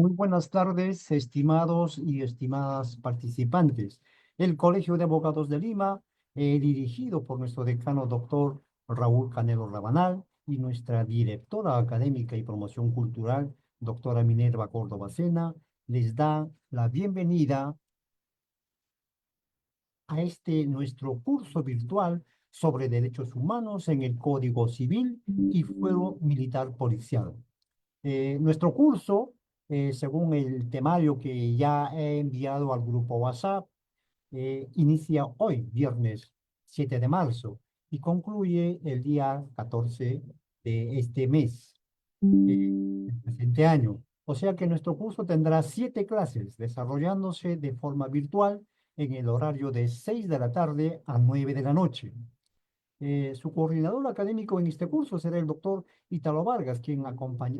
Muy buenas tardes, estimados y estimadas participantes. El Colegio de Abogados de Lima, dirigido por nuestro decano doctor Raúl Canelo Rabanal y nuestra directora académica y promoción cultural, doctora Minerva Córdoba Sena, les da la bienvenida a este nuestro curso virtual sobre derechos humanos en el Código Civil y Fuero Militar Policial. Nuestro curso, según el temario que ya he enviado al grupo WhatsApp, inicia hoy, viernes 7 de marzo, y concluye el día 14 de este mes, el presente año. O sea que nuestro curso tendrá 7 clases, desarrollándose de forma virtual en el horario de 6 de la tarde a 9 de la noche. Su coordinador académico en este curso será el doctor Italo Vargas, quien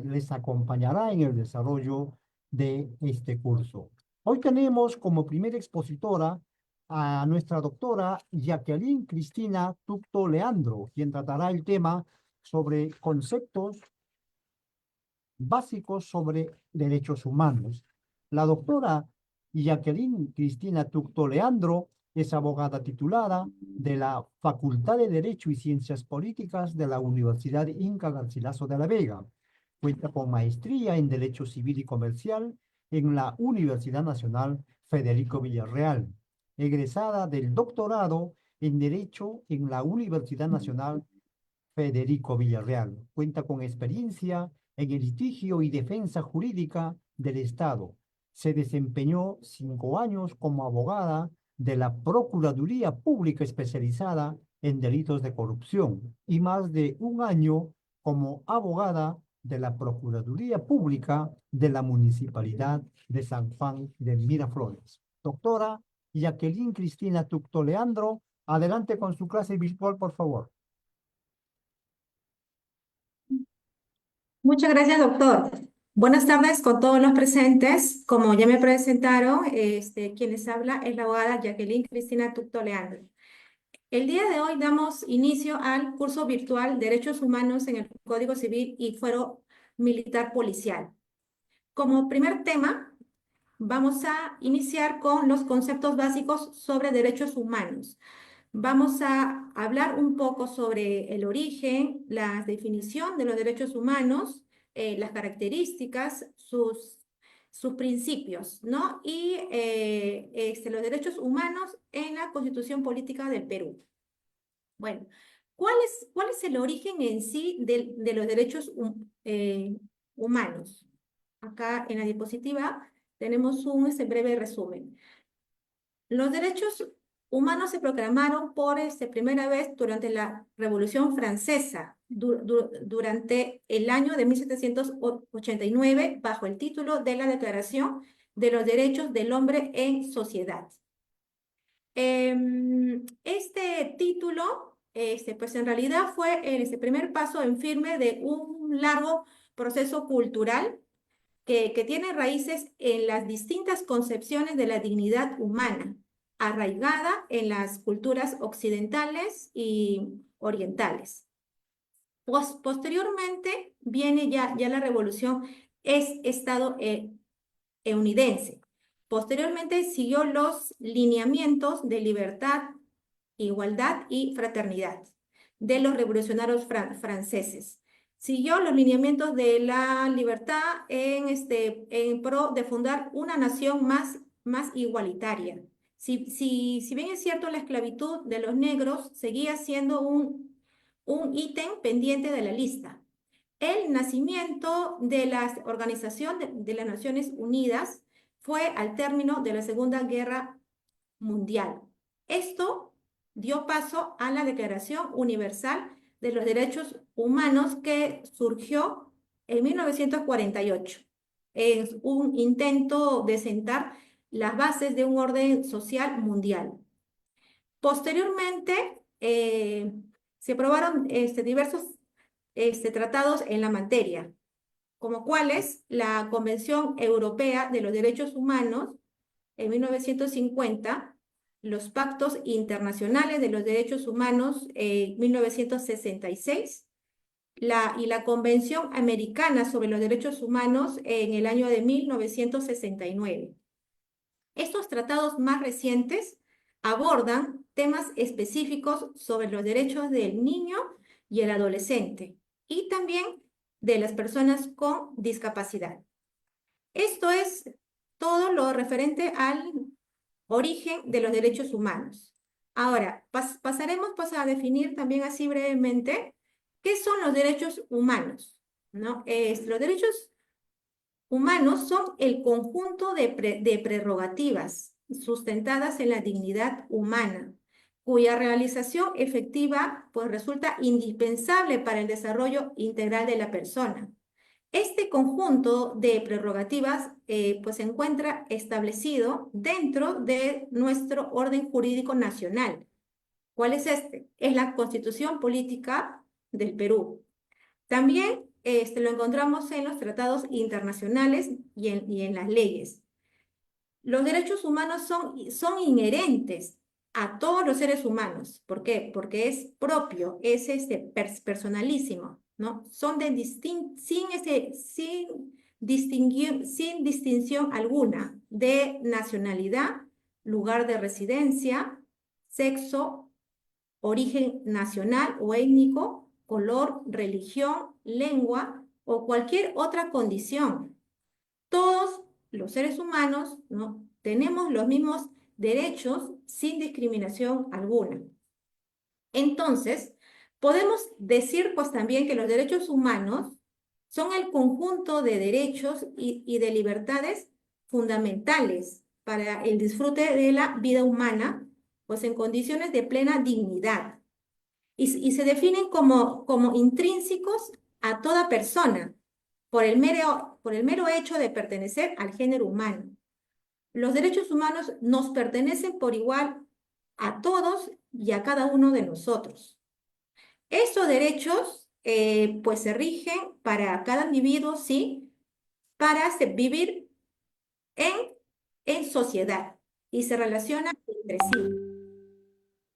les acompañará en el desarrollo de este curso. Hoy tenemos como primera expositora a nuestra doctora Jacqueline Cristina Tucto Leandro, quien tratará el tema sobre conceptos básicos sobre derechos humanos. La doctora Jacqueline Cristina Tucto Leandro es abogada titulada de la Facultad de Derecho y Ciencias Políticas de la Universidad Inca Garcilaso de la Vega. Cuenta con maestría en Derecho Civil y Comercial en la Universidad Nacional Federico Villarreal. Egresada del doctorado en Derecho en la Universidad Nacional Federico Villarreal. Cuenta con experiencia en el litigio y defensa jurídica del Estado. Se desempeñó 5 años como abogada de la Procuraduría Pública especializada en delitos de corrupción y más de un año como abogada de la Procuraduría Pública de la Municipalidad de San Juan de Miraflores. Doctora Jacqueline Cristina Tucto Leandro, adelante con su clase virtual, por favor. Muchas gracias, doctor. Buenas tardes con todos los presentes. Como ya me presentaron, quien les habla es la abogada Jacqueline Cristina Tucto Leandro. El día de hoy damos inicio al curso virtual Derechos Humanos en el Código Civil y Fuero Militar Policial. Como primer tema, vamos a iniciar con los conceptos básicos sobre derechos humanos. Vamos a hablar un poco sobre el origen, la definición de los derechos humanos, las características, sus principios, ¿no? Y los derechos humanos en la Constitución Política del Perú. Bueno, ¿cuál es el origen en sí de los derechos humanos? Acá en la diapositiva tenemos un breve resumen. Los derechos humanos se proclamaron por primera vez durante la Revolución Francesa, durante el año de 1789, bajo el título de la Declaración de los Derechos del Hombre en Sociedad. Este título, pues en realidad fue el primer paso en firme de un largo proceso cultural que tiene raíces en las distintas concepciones de la dignidad humana, arraigada en las culturas occidentales y orientales. Posteriormente viene ya la revolución estadounidense. Posteriormente siguió los lineamientos de libertad, igualdad y fraternidad de los revolucionarios franceses. Siguió los lineamientos de la libertad en pro de fundar una nación más igualitaria. Si bien es cierto, la esclavitud de los negros seguía siendo un ítem pendiente de la lista. El nacimiento de la Organización de las Naciones Unidas fue al término de la Segunda Guerra Mundial. Esto dio paso a la Declaración Universal de los Derechos Humanos que surgió en 1948. Es un intento de sentar las bases de un orden social mundial. Posteriormente, se aprobaron diversos tratados en la materia, como cuáles la Convención Europea de los Derechos Humanos en 1950, los Pactos Internacionales de los Derechos Humanos en 1966, y la Convención Americana sobre los Derechos Humanos en el año de 1969. Estos tratados más recientes abordan temas específicos sobre los derechos del niño y el adolescente y también de las personas con discapacidad. Esto es todo lo referente al origen de los derechos humanos. Ahora, pasaremos pues, a definir también así brevemente qué son los derechos humanos, ¿no? Los derechos humanos son el conjunto de prerrogativas sustentadas en la dignidad humana, cuya realización efectiva pues, resulta indispensable para el desarrollo integral de la persona. Este conjunto de prerrogativas pues, se encuentra establecido dentro de nuestro orden jurídico nacional. ¿Cuál es este? Es la Constitución Política del Perú. También lo encontramos en los tratados internacionales y en las leyes. Los derechos humanos son inherentes a todos los seres humanos. ¿Por qué? Porque es propio, es personalísimo, ¿no? Son sin distinción alguna de nacionalidad, lugar de residencia, sexo, origen nacional o étnico, color, religión, lengua o cualquier otra condición. Todos los seres humanos, ¿no? Tenemos los mismos derechos sin discriminación alguna. Entonces, podemos decir pues también que los derechos humanos son el conjunto de derechos y de libertades fundamentales para el disfrute de la vida humana, pues en condiciones de plena dignidad. Y se definen como intrínsecos a toda persona por el mero hecho de pertenecer al género humano. Los derechos humanos nos pertenecen por igual a todos y a cada uno de nosotros. Estos derechos pues se rigen para cada individuo, sí, para vivir en sociedad y se relacionan entre sí.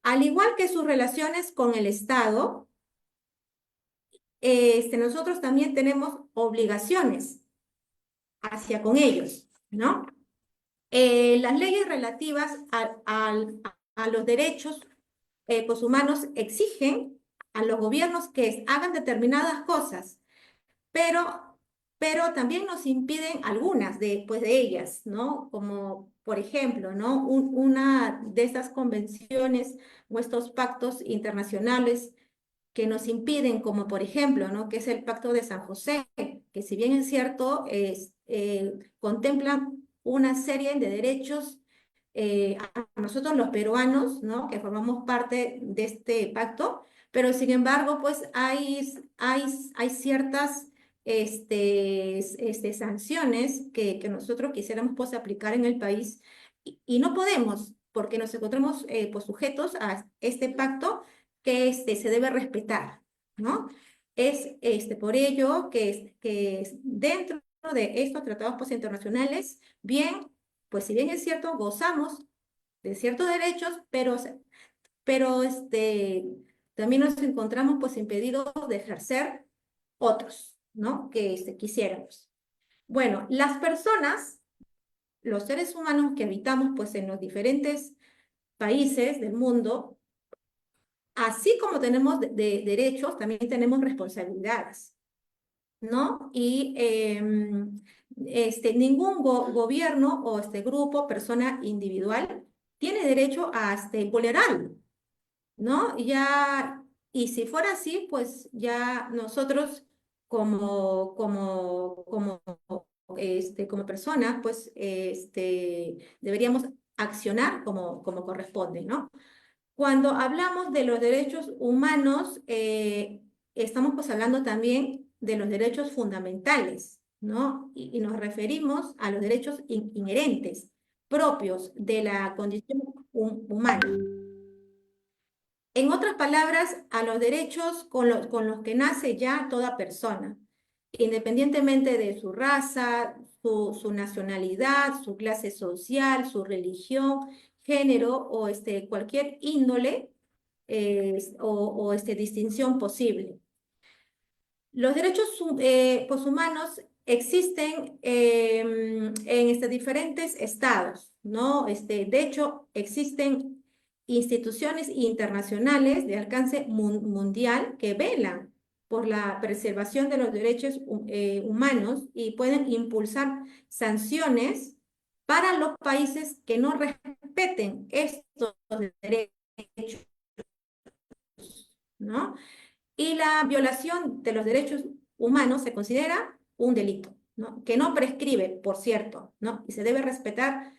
Al igual que sus relaciones con el Estado, nosotros también tenemos obligaciones hacia con ellos, ¿no? Las leyes relativas a los derechos pues, humanos exigen a los gobiernos que hagan determinadas cosas, pero también nos impiden algunas pues, de ellas, ¿no? Como, por ejemplo, ¿no? Una de estas convenciones o estos pactos internacionales que nos impiden, como por ejemplo, ¿no? Que es el Pacto de San José, que si bien es cierto, contempla una serie de derechos a nosotros los peruanos, ¿no? Que formamos parte de este pacto, pero sin embargo, pues hay ciertas sanciones que nosotros quisiéramos pues, aplicar en el país y no podemos, porque nos encontramos pues, sujetos a este pacto que se debe respetar, ¿no? Es por ello que dentro de estos tratados pues, internacionales, bien, pues si bien es cierto, gozamos de ciertos derechos, pero también nos encontramos pues impedidos de ejercer otros, ¿no? Que quisiéramos. Bueno, las personas, los seres humanos que habitamos pues en los diferentes países del mundo, así como tenemos derechos, también tenemos responsabilidades, ¿no? Y ningún gobierno o grupo, persona individual, tiene derecho a vulnerarlo, ¿no? Y si fuera así, pues ya nosotros como persona, pues deberíamos accionar como corresponde, ¿no? Cuando hablamos de los derechos humanos, estamos pues hablando también de los derechos fundamentales, ¿no? Y nos referimos a los derechos inherentes, propios de la condición humana. En otras palabras, a los derechos con los que nace ya toda persona, independientemente de su raza, su nacionalidad, su clase social, su religión, género o cualquier índole o distinción posible. Los derechos pues, humanos existen en diferentes estados, ¿no? De hecho, existen instituciones internacionales de alcance mundial que velan por la preservación de los derechos humanos y pueden impulsar sanciones para los países que no respeten estos derechos, ¿no? Y la violación de los derechos humanos se considera un delito, ¿no? Que no prescribe, por cierto, ¿no? Y se debe respetar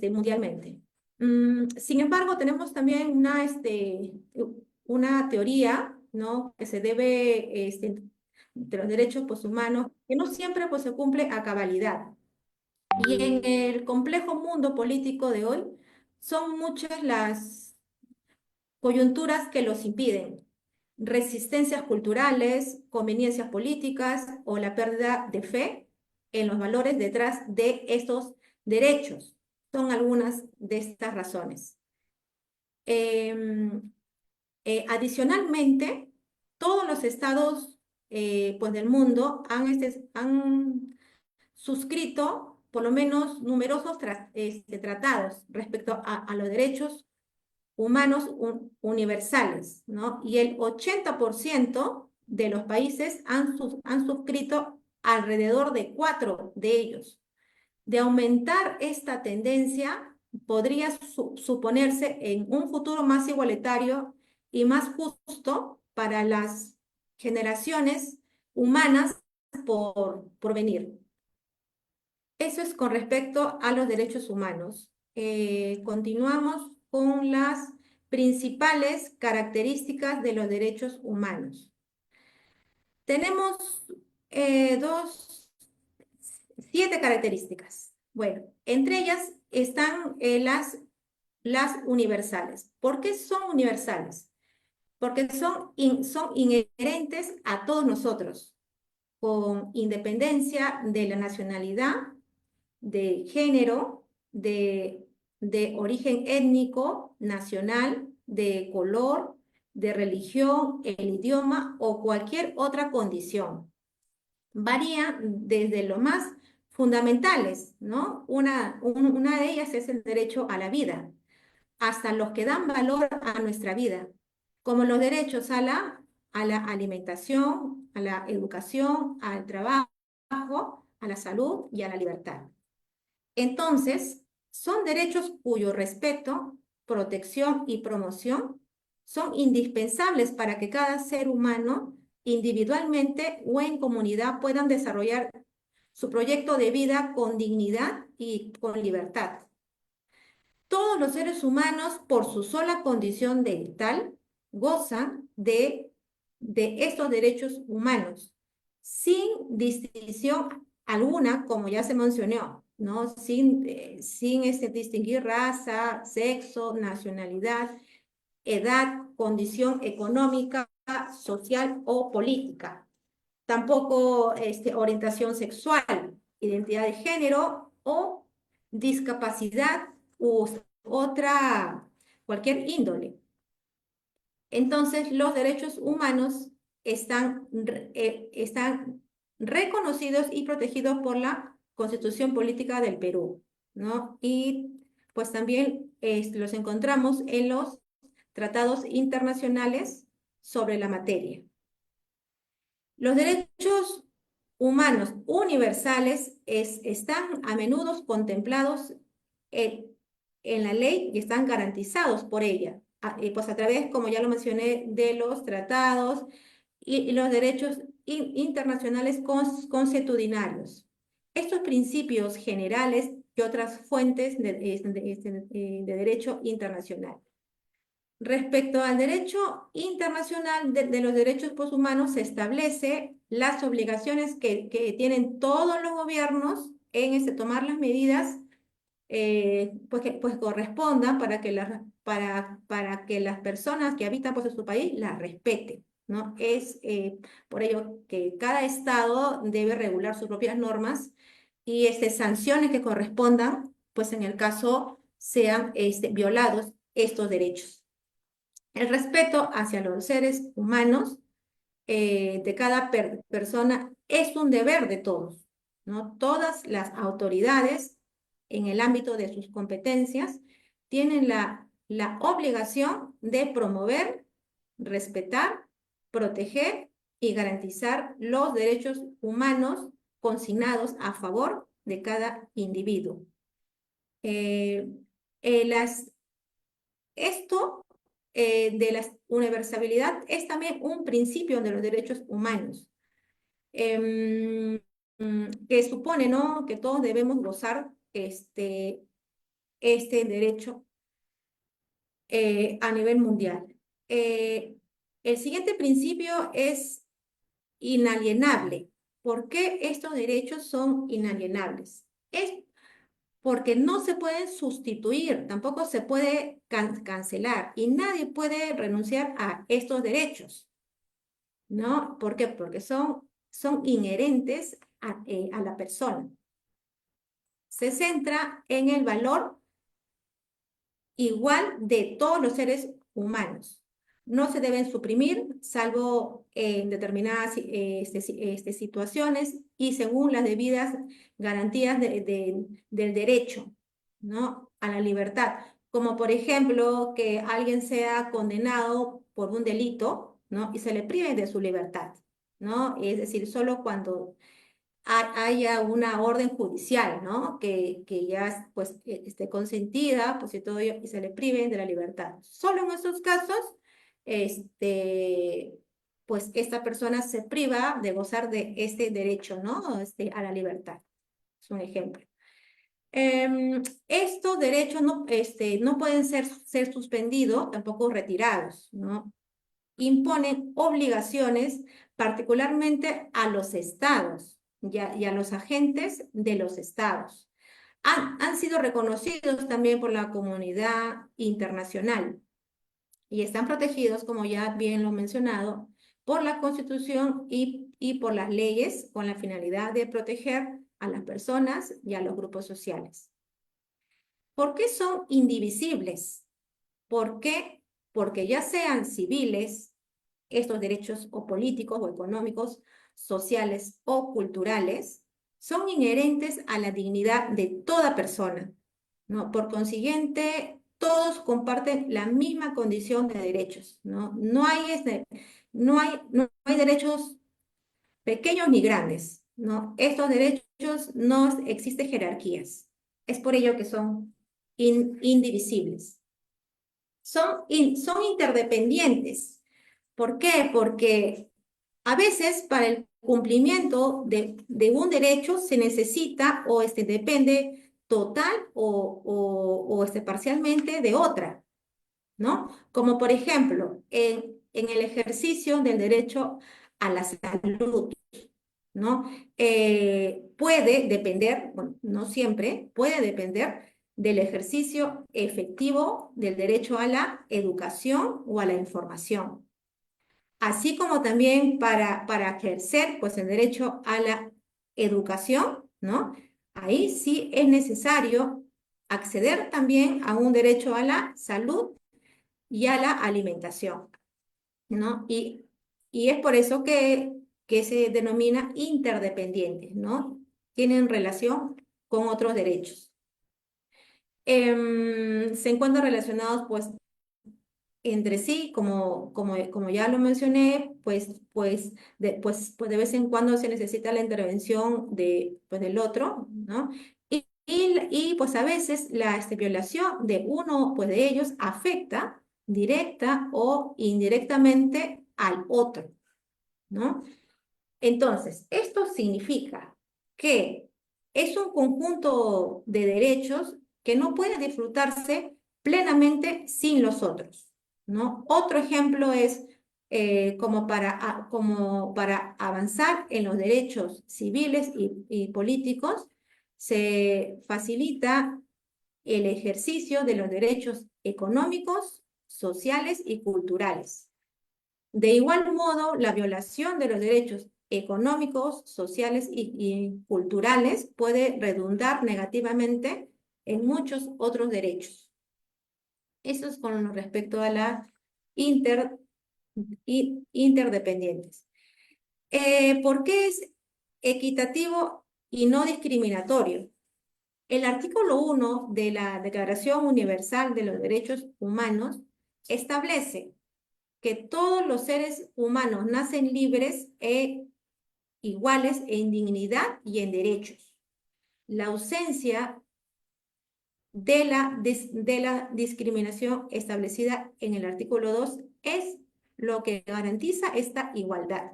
mundialmente. Sin embargo, tenemos también una teoría, ¿no? Que se debe, de los derechos pues, humanos, que no siempre pues, se cumple a cabalidad. Y en el complejo mundo político de hoy, son muchas las coyunturas que los impiden: resistencias culturales, conveniencias políticas o la pérdida de fe en los valores detrás de estos derechos. Son algunas de estas razones. Adicionalmente, todos los estados pues del mundo han suscrito por lo menos numerosos tratados respecto a los derechos humanos universales, ¿no? Y el 80% de los países han suscrito alrededor de 4 de ellos. De aumentar esta tendencia, podría suponerse en un futuro más igualitario y más justo para las generaciones humanas por venir. Eso es con respecto a los derechos humanos. Continuamos con las principales características de los derechos humanos. Tenemos 7 características. Bueno, entre ellas están las universales. ¿Por qué son universales? Porque son inherentes a todos nosotros, con independencia de la nacionalidad, de género, de origen étnico, nacional, de color, de religión, el idioma o cualquier otra condición. Varía desde lo más fundamentales, ¿no? Una de ellas es el derecho a la vida, hasta los que dan valor a nuestra vida, como los derechos a la alimentación, a la educación, al trabajo, a la salud y a la libertad. Entonces, son derechos cuyo respeto, protección y promoción son indispensables para que cada ser humano, individualmente o en comunidad, puedan desarrollar su proyecto de vida con dignidad y con libertad. Todos los seres humanos, por su sola condición de tal, gozan de estos derechos humanos, sin distinción alguna, como ya se mencionó, ¿no? Sin distinguir raza, sexo, nacionalidad, edad, condición económica, social o política. Tampoco orientación sexual, identidad de género o discapacidad u cualquier índole. Entonces, los derechos humanos están reconocidos y protegidos por la Constitución Política del Perú, ¿no? Y pues también los encontramos en los tratados internacionales sobre la materia. Los derechos humanos universales están a menudo contemplados en la ley y están garantizados por ella, pues a través, como ya lo mencioné, de los tratados y los derechos internacionales consuetudinarios. Estos principios generales y otras fuentes de derecho internacional. Respecto al derecho internacional de los derechos humanos, se establece las obligaciones que tienen todos los gobiernos en tomar las medidas pues que correspondan para que las personas que habitan pues, en su país las respeten, ¿no? Es por ello que cada estado debe regular sus propias normas y sanciones que correspondan, pues en el caso sean violados estos derechos. El respeto hacia los seres humanos de cada persona es un deber de todos, ¿no? Todas las autoridades, en el ámbito de sus competencias, tienen la obligación de promover, respetar, proteger y garantizar los derechos humanos consignados a favor de cada individuo. Eh, esto de la universalidad es también un principio de los derechos humanos, que supone, ¿no?, que todos debemos gozar este derecho a nivel mundial. El siguiente principio es inalienable. ¿Por qué estos derechos son inalienables? Es porque no se pueden sustituir, tampoco se puede cancelar y nadie puede renunciar a estos derechos, ¿no? ¿Por qué? Porque son inherentes a la persona. Se centra en el valor igual de todos los seres humanos. No se deben suprimir, salvo en determinadas situaciones y según las debidas garantías del derecho, ¿no?, a la libertad. Como por ejemplo, que alguien sea condenado por un delito, ¿no?, y se le prive de su libertad, ¿no? Es decir, solo cuando haya una orden judicial, ¿no?, que ya pues esté consentida, pues y todo ello, y se le priven de la libertad. Solo en esos casos, pues esta persona se priva de gozar de este derecho, ¿no?, a la libertad. Es un ejemplo. Estos derechos no pueden ser suspendidos, tampoco retirados, ¿no? Imponen obligaciones particularmente a los estados y a los agentes de los estados. Han sido reconocidos también por la comunidad internacional y están protegidos, como ya bien lo he mencionado, por la Constitución y por las leyes con la finalidad de proteger a las personas y a los grupos sociales. ¿Por qué son indivisibles? ¿Por qué? Porque ya sean civiles, estos derechos o políticos o económicos, sociales o culturales, son inherentes a la dignidad de toda persona, ¿no? Por consiguiente, todos comparten la misma condición de derechos, ¿no? No hay derechos pequeños ni grandes, ¿no? Estos derechos no existen jerarquías. Es por ello que son indivisibles. Son interdependientes. ¿Por qué? Porque a veces para el cumplimiento de un derecho se necesita o depende total o parcialmente de otra, ¿no? Como por ejemplo, en el ejercicio del derecho a la salud, ¿no? Puede depender, bueno, no siempre, puede depender del ejercicio efectivo del derecho a la educación o a la información. Así como también para ejercer pues, el derecho a la educación, ¿no? Ahí sí es necesario acceder también a un derecho a la salud y a la alimentación, ¿no? Y es por eso que se denomina interdependientes, ¿no? Tienen relación con otros derechos. Se encuentran relacionados, pues, entre sí, como ya lo mencioné, pues de vez en cuando se necesita la intervención del otro, ¿no? Y pues a veces la violación de uno pues, de ellos afecta directa o indirectamente al otro, ¿no? Entonces, esto significa que es un conjunto de derechos que no puede disfrutarse plenamente sin los otros, ¿no? Otro ejemplo es como para avanzar en los derechos civiles y políticos, se facilita el ejercicio de los derechos económicos, sociales y culturales. De igual modo, la violación de los derechos económicos, sociales y culturales puede redundar negativamente en muchos otros derechos. Eso es con respecto a la interdependientes. ¿Por qué es equitativo y no discriminatorio? El artículo 1 de la Declaración Universal de los Derechos Humanos establece que todos los seres humanos nacen libres e iguales en dignidad y en derechos. La ausencia de la discriminación establecida en el artículo 2 es lo que garantiza esta igualdad,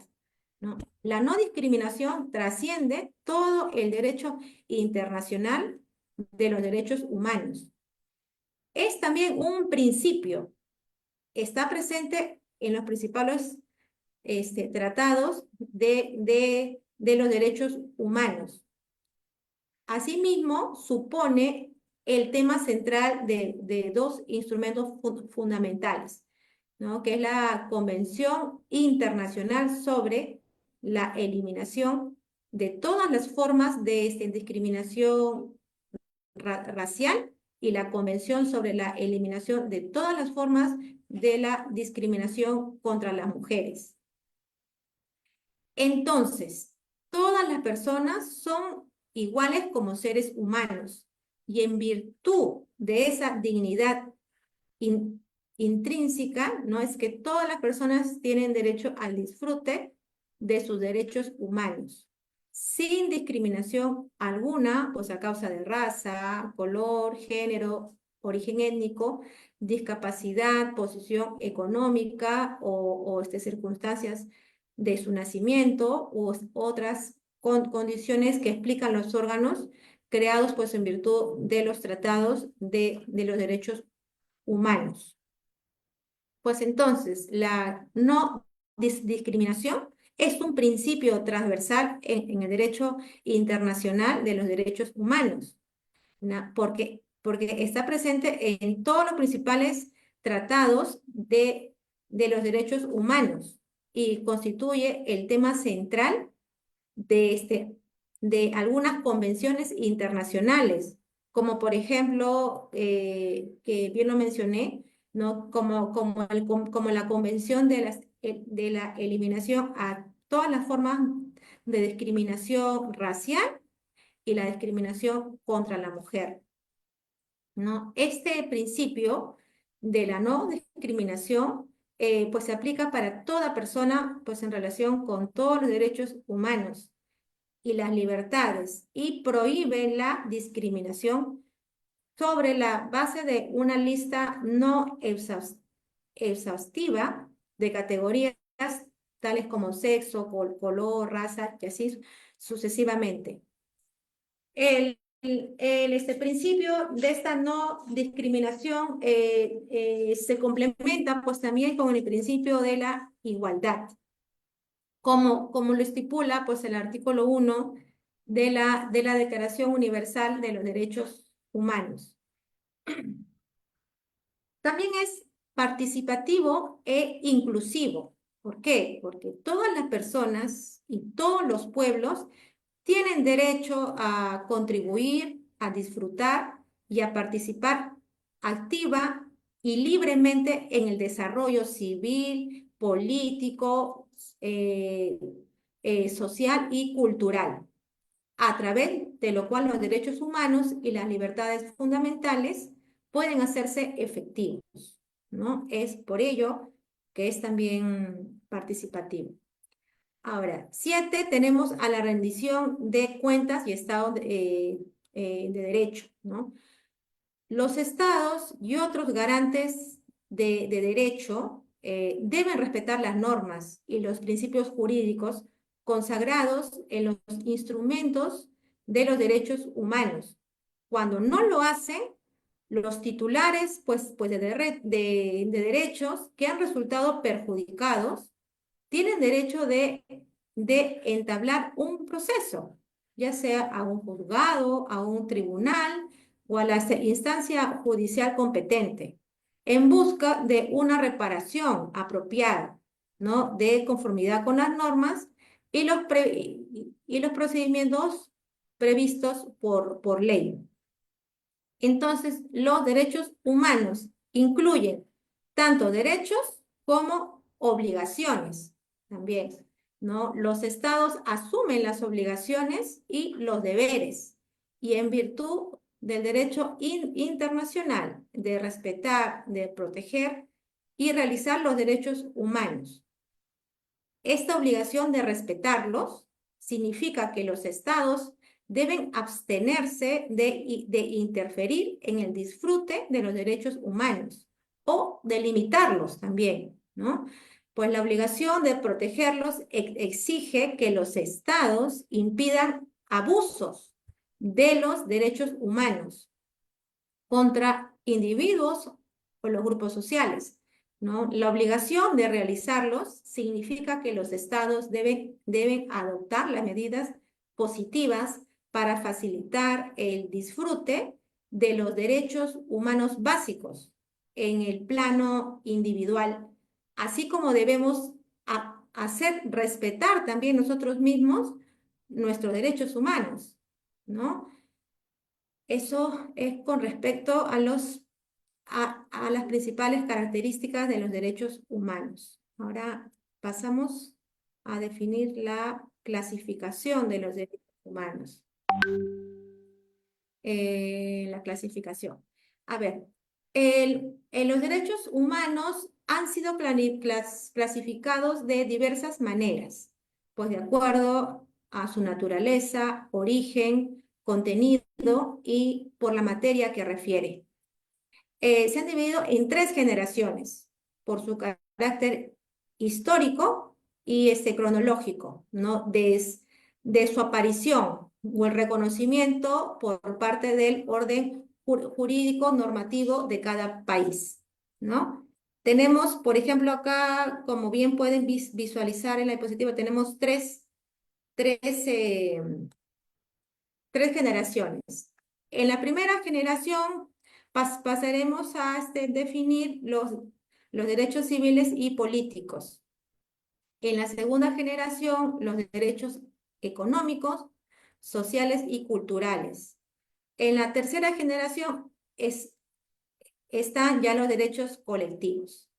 ¿no? La no discriminación trasciende todo el derecho internacional de los derechos humanos. Es también un principio, está presente en los principales tratados de los derechos humanos. Asimismo, supone el tema central de dos instrumentos fundamentales, ¿no? Que es la Convención Internacional sobre la Eliminación de todas las formas de discriminación racial y la Convención sobre la Eliminación de todas las formas de la discriminación contra las mujeres. Entonces, todas las personas son iguales como seres humanos y en virtud de esa dignidad intrínseca, ¿no? Es que todas las personas tienen derecho al disfrute de sus derechos humanos, sin discriminación alguna, pues a causa de raza, color, género, origen étnico, discapacidad, posición económica o circunstancias de su nacimiento u otras condiciones que explican los órganos creados pues en virtud de los tratados de los derechos humanos. Pues entonces, la no discriminación es un principio transversal en el derecho internacional de los derechos humanos, ¿no? Porque está presente en todos los principales tratados de los derechos humanos y constituye el tema central de algunas convenciones internacionales, como por ejemplo, que bien lo mencioné, ¿no? Como la Convención de la Eliminación a todas las formas de discriminación racial y la discriminación contra la mujer, ¿no? Este principio de la no discriminación pues se aplica para toda persona pues en relación con todos los derechos humanos y las libertades y prohíbe la discriminación sobre la base de una lista no exhaustiva de categorías tales como sexo, color, raza y así sucesivamente. Este principio de esta no discriminación se complementa pues también con el principio de la igualdad, como lo estipula pues el artículo 1 de la Declaración Universal de los Derechos Humanos. También es participativo e inclusivo. ¿Por qué? Porque todas las personas y todos los pueblos tienen derecho a contribuir, a disfrutar y a participar activa y libremente en el desarrollo civil, político, social y cultural, a través de lo cual los derechos humanos y las libertades fundamentales pueden hacerse efectivos, ¿no? Es por ello que es también participativo. Ahora, 7, tenemos a la rendición de cuentas y Estado de Derecho, ¿no? Los estados y otros garantes de derecho deben respetar las normas y los principios jurídicos consagrados en los instrumentos de los derechos humanos. Cuando no lo hacen, los titulares de derechos que han resultado perjudicados tienen derecho de entablar un proceso, ya sea a un juzgado, a un tribunal o a la instancia judicial competente, en busca de una reparación apropiada, ¿no? De conformidad con las normas y los procedimientos previstos por ley. Entonces, los derechos humanos incluyen tanto derechos como obligaciones también, ¿no? Los estados asumen las obligaciones y los deberes, y en virtud del derecho internacional de respetar, de proteger y realizar los derechos humanos. Esta obligación de respetarlos significa que los estados deben abstenerse de interferir en el disfrute de los derechos humanos o de limitarlos también, ¿no? Pues la obligación de protegerlos exige que los estados impidan abusos de los derechos humanos contra individuos o los grupos sociales, ¿no? La obligación de realizarlos significa que los estados deben adoptar las medidas positivas para facilitar el disfrute de los derechos humanos básicos en el plano individual, así como debemos hacer respetar también nosotros mismos nuestros derechos humanos, ¿no? Eso es con respecto a las principales características de los derechos humanos. Ahora pasamos a definir la clasificación de los derechos humanos. La clasificación. A ver, los derechos humanos han sido clasificados de diversas maneras, pues de acuerdo a su naturaleza, origen, contenido y por la materia que refiere. Se han dividido en 3 generaciones por su carácter histórico y cronológico, ¿no? De su aparición o el reconocimiento por parte del orden jurídico normativo de cada país, ¿no? Tenemos, por ejemplo, acá, como bien pueden visualizar en la diapositiva, tenemos tres generaciones. En la primera generación pasaremos a definir los derechos civiles y políticos. En la segunda generación, los derechos económicos, sociales y culturales. En la tercera generación están ya los derechos colectivos.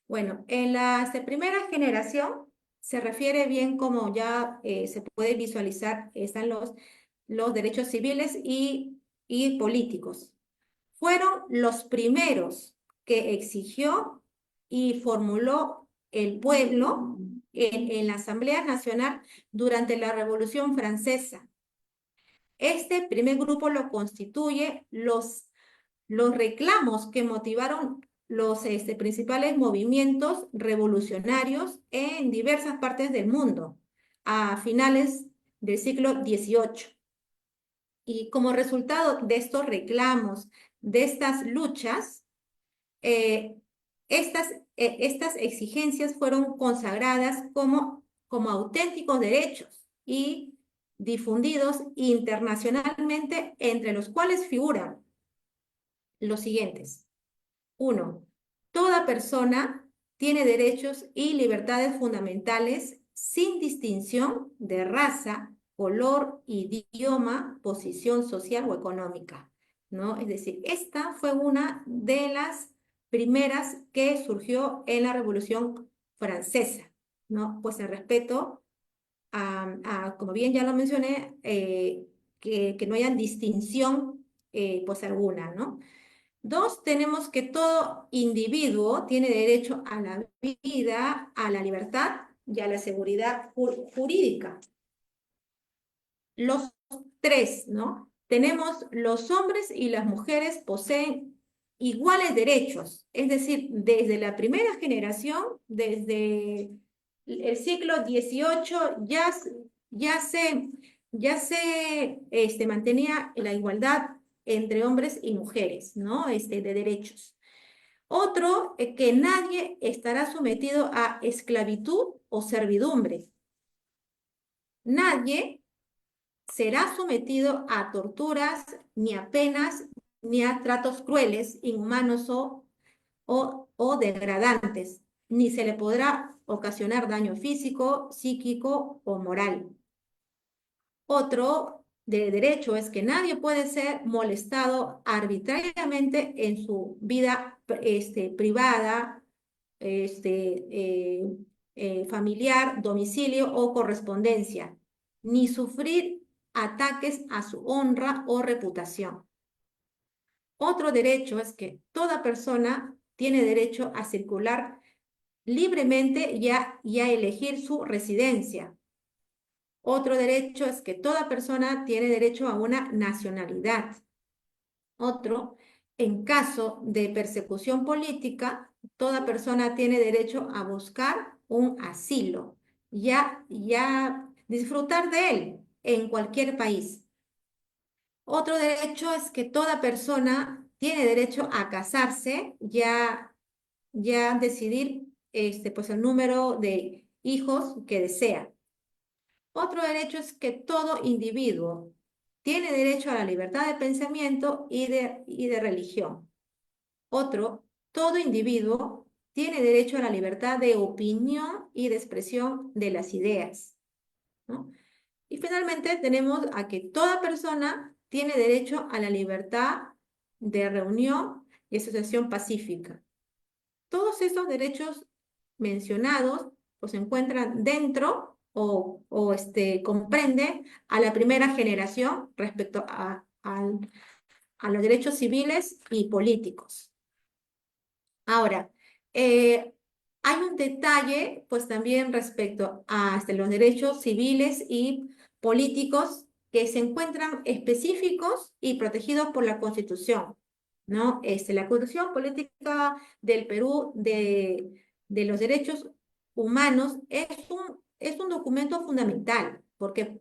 Bueno, en la primera generación se refiere bien como ya se puede visualizar, están los derechos civiles y políticos. Fueron los primeros que exigió y formuló el pueblo en la Asamblea Nacional durante la Revolución Francesa. Este primer grupo lo constituye los reclamos que motivaron los principales movimientos revolucionarios en diversas partes del mundo a finales del siglo XVIII. Y como resultado de estos reclamos, de estas luchas, estas exigencias fueron consagradas como auténticos derechos y difundidos internacionalmente, entre los cuales figuran los siguientes. 1. Toda persona tiene derechos y libertades fundamentales sin distinción de raza, color, idioma, posición social o económica, ¿no? Es decir, esta fue una de las primeras que surgió en la Revolución Francesa, ¿no? Pues el respeto como bien ya lo mencioné, que no haya distinción pues alguna, ¿no? 2, tenemos que todo individuo tiene derecho a la vida, a la libertad y a la seguridad jurídica. Los 3, ¿no? Tenemos los hombres y las mujeres poseen iguales derechos, es decir, desde la primera generación, desde el siglo XVIII, ya se mantenía la igualdad entre hombres y mujeres, ¿no? De derechos. Otro, que nadie estará sometido a esclavitud o servidumbre. Nadie será sometido a torturas, ni a penas, ni a tratos crueles, inhumanos o degradantes, ni se le podrá ocasionar daño físico, psíquico o moral. Otro de derecho es que nadie puede ser molestado arbitrariamente en su vida privada, familiar, domicilio o correspondencia, ni sufrir ataques a su honra o reputación. Otro derecho es que toda persona tiene derecho a circular libremente y a elegir su residencia. Otro derecho es que toda persona tiene derecho a una nacionalidad. Otro, en caso de persecución política, toda persona tiene derecho a buscar un asilo y a disfrutar de él en cualquier país. Otro derecho es que toda persona tiene derecho a casarse y a decidir pues el número de hijos que desea. Otro derecho es que todo individuo tiene derecho a la libertad de pensamiento y de religión. Otro, todo individuo tiene derecho a la libertad de opinión y de expresión de las ideas, ¿no? Y finalmente tenemos a que toda persona tiene derecho a la libertad de reunión y asociación pacífica. Todos estos derechos mencionados pues, se encuentran dentro o comprenden a la primera generación respecto a los derechos civiles y políticos. Ahora, hay un detalle, pues también respecto a los derechos civiles y políticos que se encuentran específicos y protegidos por la Constitución, ¿no? La Constitución Política del Perú de los Derechos Humanos es un documento fundamental, porque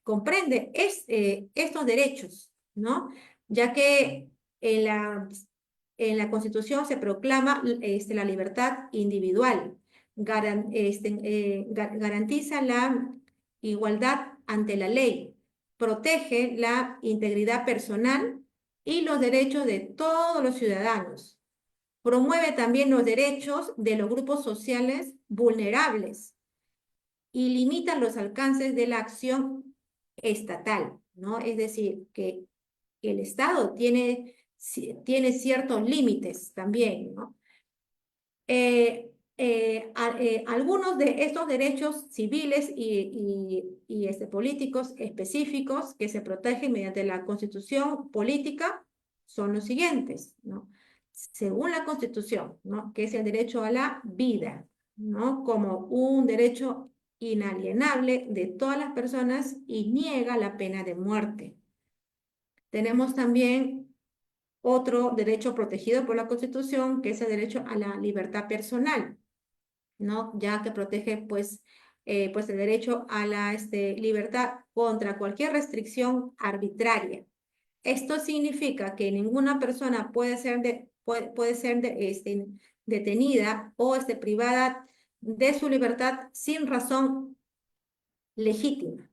comprende estos derechos, ¿no? Ya que en la Constitución se proclama la libertad individual, garantiza la igualdad ante la ley, protege la integridad personal y los derechos de todos los ciudadanos. Promueve también los derechos de los grupos sociales vulnerables y limita los alcances de la acción estatal, ¿no? Es decir, que el Estado tiene ciertos límites también, ¿no? Algunos de estos derechos civiles y políticos específicos que se protegen mediante la Constitución política son los siguientes, ¿no? Según la Constitución, ¿no? Que es el derecho a la vida, ¿no? Como un derecho inalienable de todas las personas y niega la pena de muerte. Tenemos también otro derecho protegido por la Constitución, que es el derecho a la libertad personal, ¿no? Ya que protege, pues el derecho a la libertad contra cualquier restricción arbitraria. Esto significa que ninguna persona puede ser, detenida o privada de su libertad sin razón legítima.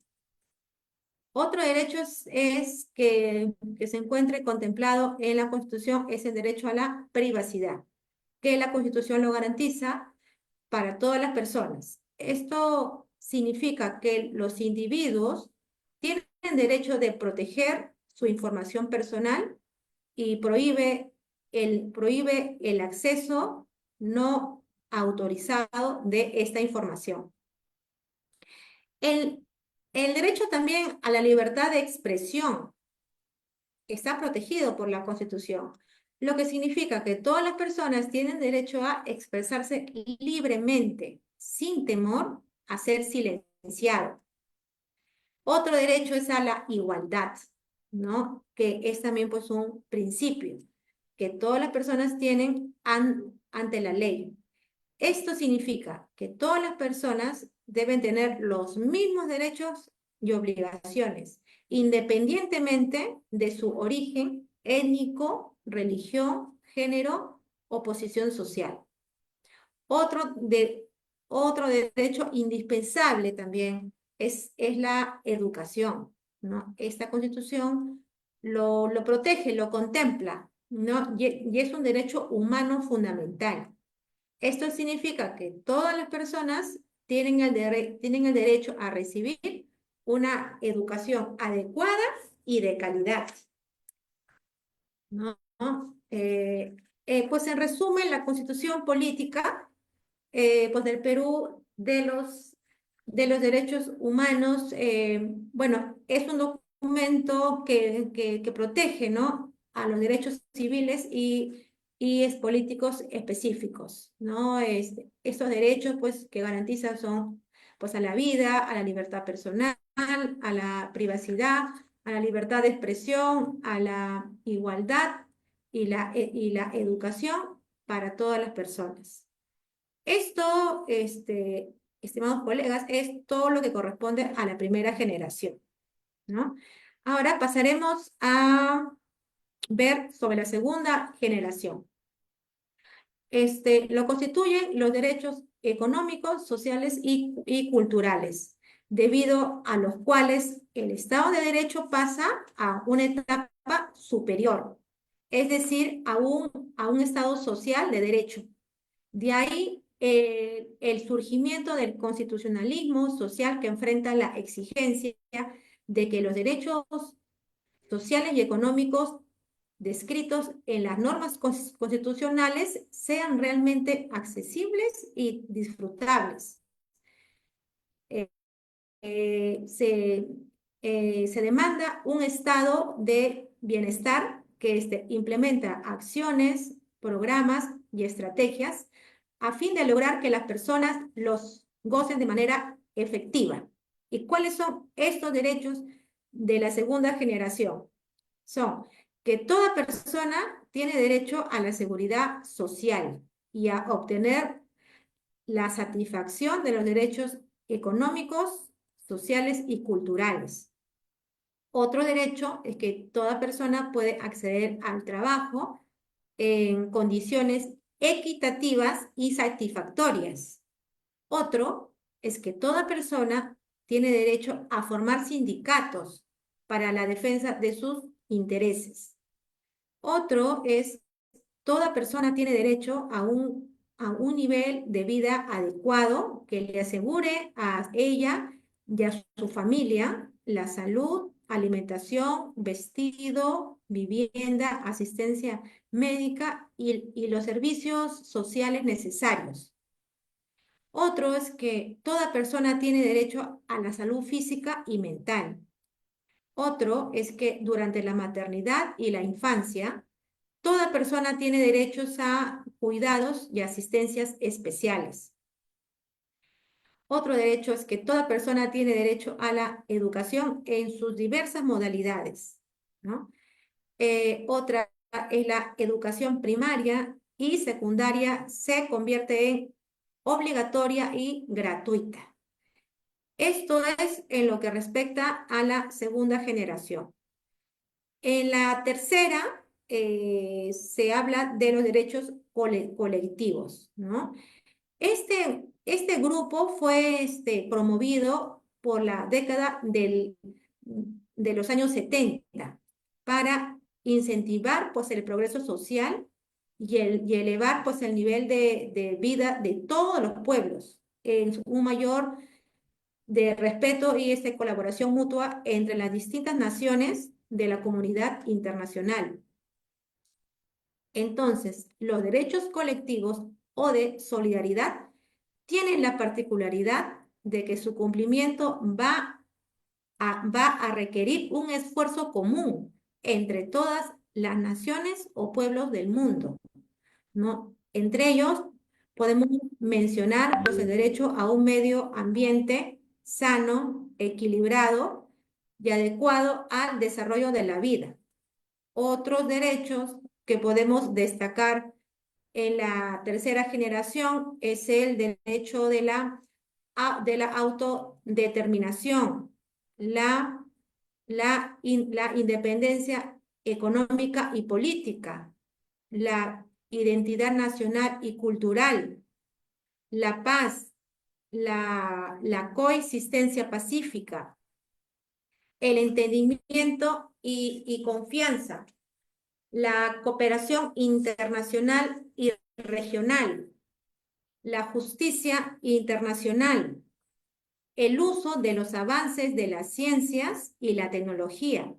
Otro derecho es que se encuentre contemplado en la Constitución es el derecho a la privacidad, que la Constitución lo garantiza para todas las personas. Esto significa que los individuos tienen derecho de proteger su información personal y prohíbe el acceso no autorizado de esta información. El derecho también a la libertad de expresión está protegido por la Constitución, lo que significa que todas las personas tienen derecho a expresarse libremente, sin temor a ser silenciado. Otro derecho es a la igualdad, ¿no? Que es también pues un principio que todas las personas tienen ante la ley. Esto significa que todas las personas deben tener los mismos derechos y obligaciones, independientemente de su origen étnico, religión, género o posición social. Otro derecho indispensable también es la educación, ¿no? Esta Constitución lo protege, lo contempla, ¿no? Y es un derecho humano fundamental. Esto significa que todas las personas tienen el derecho a recibir una educación adecuada y de calidad, ¿no? Pues en resumen, la Constitución política pues del Perú de los derechos humanos, bueno, es un documento que protege, ¿no?, a los derechos civiles y es políticos específicos, ¿no? Estos derechos, pues, que garantizan son, pues, a la vida, a la libertad personal, a la privacidad, a la libertad de expresión, a la igualdad y la educación para todas las personas. Esto, estimados colegas, es todo lo que corresponde a la primera generación, ¿no? Ahora pasaremos a ver sobre la segunda generación. Lo constituyen los derechos económicos, sociales y culturales, debido a los cuales el Estado de Derecho pasa a una etapa superior, es decir, a un Estado social de derecho. De ahí el surgimiento del constitucionalismo social que enfrenta la exigencia de que los derechos sociales y económicos descritos en las normas constitucionales sean realmente accesibles y disfrutables. Eh, eh, se, se demanda un estado de bienestar que implementa acciones, programas y estrategias a fin de lograr que las personas los gocen de manera efectiva. ¿Y cuáles son estos derechos de la segunda generación? Son que toda persona tiene derecho a la seguridad social y a obtener la satisfacción de los derechos económicos, sociales y culturales. Otro derecho es que toda persona puede acceder al trabajo en condiciones equitativas y satisfactorias. Otro es que toda persona tiene derecho a formar sindicatos para la defensa de sus intereses. Otro es toda persona tiene derecho a un nivel de vida adecuado que le asegure a ella y a su familia la salud, alimentación, vestido, vivienda, asistencia médica y los servicios sociales necesarios. Otro es que toda persona tiene derecho a la salud física y mental. Otro es que durante la maternidad y la infancia, toda persona tiene derechos a cuidados y asistencias especiales. Otro derecho es que toda persona tiene derecho a la educación en sus diversas modalidades, ¿no? Otra es la educación primaria y secundaria se convierte en obligatoria y gratuita. Esto es en lo que respecta a la segunda generación. En la tercera se habla de los derechos colectivos, ¿no? Este grupo fue promovido por la década de los años 70 para incentivar, pues, el progreso social y elevar, pues, el nivel de vida de todos los pueblos en un mayor de respeto y colaboración mutua entre las distintas naciones de la comunidad internacional. Entonces, los derechos colectivos o de solidaridad tienen la particularidad de que su cumplimiento va a requerir un esfuerzo común entre todas las naciones o pueblos del mundo, ¿no? Entre ellos podemos mencionar, pues, el derecho a un medio ambiente sano, equilibrado y adecuado al desarrollo de la vida. Otros derechos que podemos destacar en la tercera generación es el derecho de la autodeterminación, la independencia económica y política, la identidad nacional y cultural, la paz, la coexistencia pacífica, el entendimiento y confianza, la cooperación internacional y regional, la justicia internacional, el uso de los avances de las ciencias y la tecnología,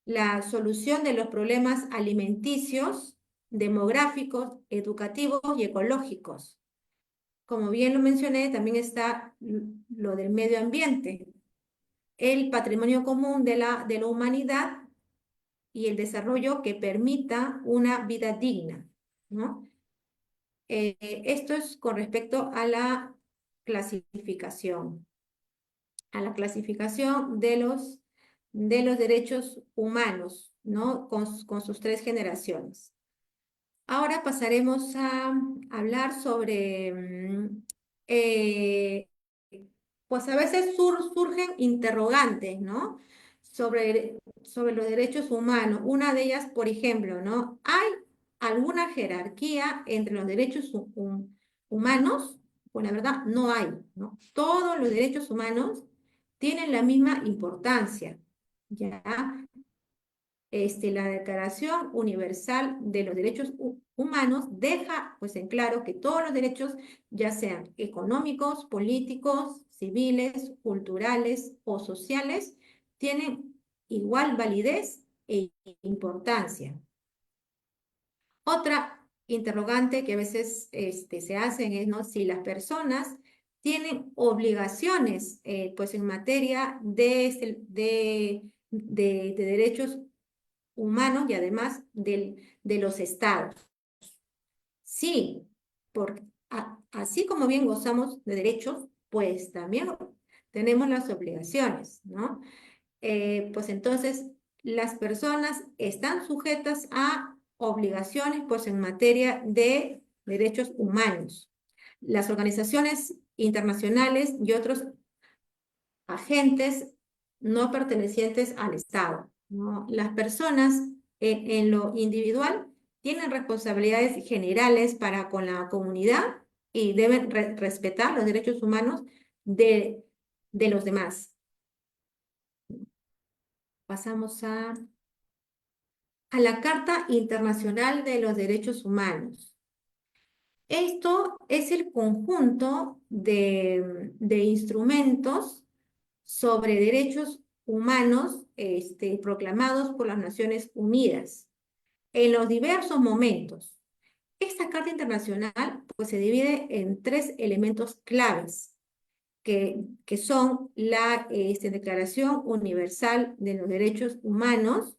la solución de los problemas alimenticios, demográficos, educativos y ecológicos, como bien lo mencioné, también está lo del medio ambiente, el patrimonio común de la humanidad y el desarrollo que permita una vida digna, ¿no? Esto es con respecto a la clasificación, de los derechos humanos, ¿no? Con sus tres generaciones. Ahora pasaremos a hablar sobre, pues a veces surgen interrogantes, ¿no? Sobre los derechos humanos. Una de ellas, por ejemplo, ¿no? ¿Hay alguna jerarquía entre los derechos humanos? Pues la verdad, no hay, ¿no? Todos los derechos humanos tienen la misma importancia, ¿ya? La Declaración Universal de los Derechos Humanos deja pues en claro que todos los derechos, ya sean económicos, políticos, civiles, culturales o sociales, tienen igual validez e importancia. Otra interrogante que a veces se hacen es, ¿no?, si las personas tienen obligaciones pues en materia de derechos humanos y además de los estados. Sí, porque así como bien gozamos de derechos, pues también tenemos las obligaciones, ¿no? Pues entonces las personas están sujetas a obligaciones pues en materia de derechos humanos. Las organizaciones internacionales y otros agentes no pertenecientes al Estado, ¿no? Las personas en lo individual tienen responsabilidades generales para con la comunidad y deben respetar los derechos humanos de los demás. Pasamos a la Carta Internacional de los Derechos Humanos. Esto es el conjunto de instrumentos sobre derechos humanos proclamados por las Naciones Unidas en los diversos momentos. Esta Carta Internacional pues, se divide en tres elementos claves, que son la Declaración Universal de los Derechos Humanos.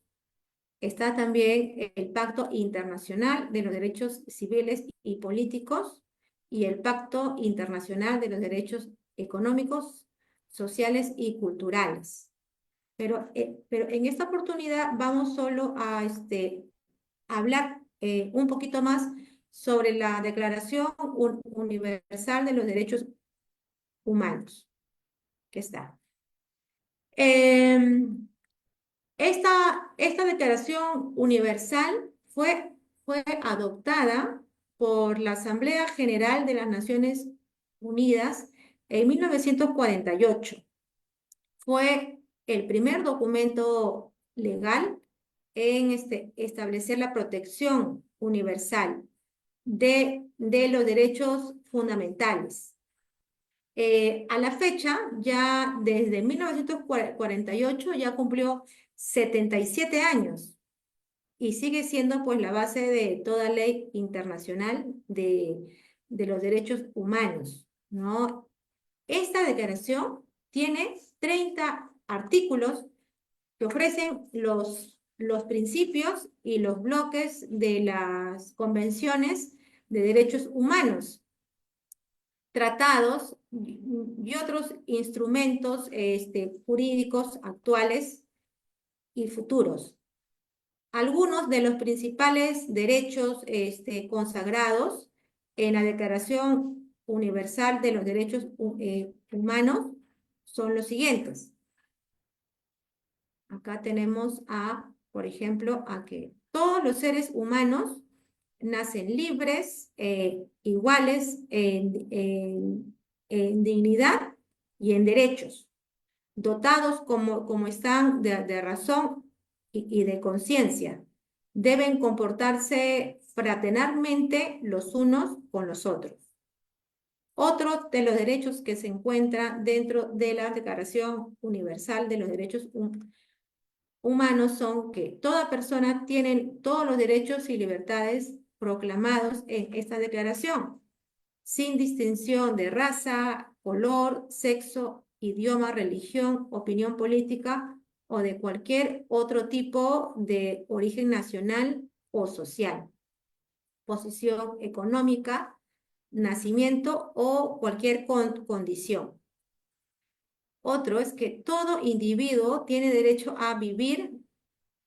Está también el Pacto Internacional de los Derechos Civiles y Políticos y el Pacto Internacional de los Derechos Económicos, Sociales y Culturales. Pero en esta oportunidad vamos solo a hablar un poquito más sobre la Declaración Universal de los Derechos Humanos, que está. Esta Declaración Universal fue adoptada por la Asamblea General de las Naciones Unidas en 1948. Fue el primer documento legal en establecer la protección universal de los derechos fundamentales. A la fecha, ya desde 1948, ya cumplió 77 años y sigue siendo pues la base de toda ley internacional de los derechos humanos, ¿no? Esta declaración tiene 30 artículos que ofrecen los principios y los bloques de las convenciones de derechos humanos, tratados y otros instrumentos jurídicos actuales y futuros. Algunos de los principales derechos consagrados en la Declaración Universal de los Derechos Humanos son los siguientes. Acá tenemos por ejemplo, a que todos los seres humanos nacen libres, iguales en dignidad y en derechos, dotados como están de razón y de conciencia. Deben comportarse fraternalmente los unos con los otros. Otro de los derechos que se encuentra dentro de la Declaración Universal de los Derechos Humanos son que toda persona tiene todos los derechos y libertades proclamados en esta declaración. sin distinción de raza, color, sexo, idioma, religión, opinión política o de cualquier otro tipo de origen nacional o social, posición económica, nacimiento o cualquier condición. Otro es que todo individuo tiene derecho a vivir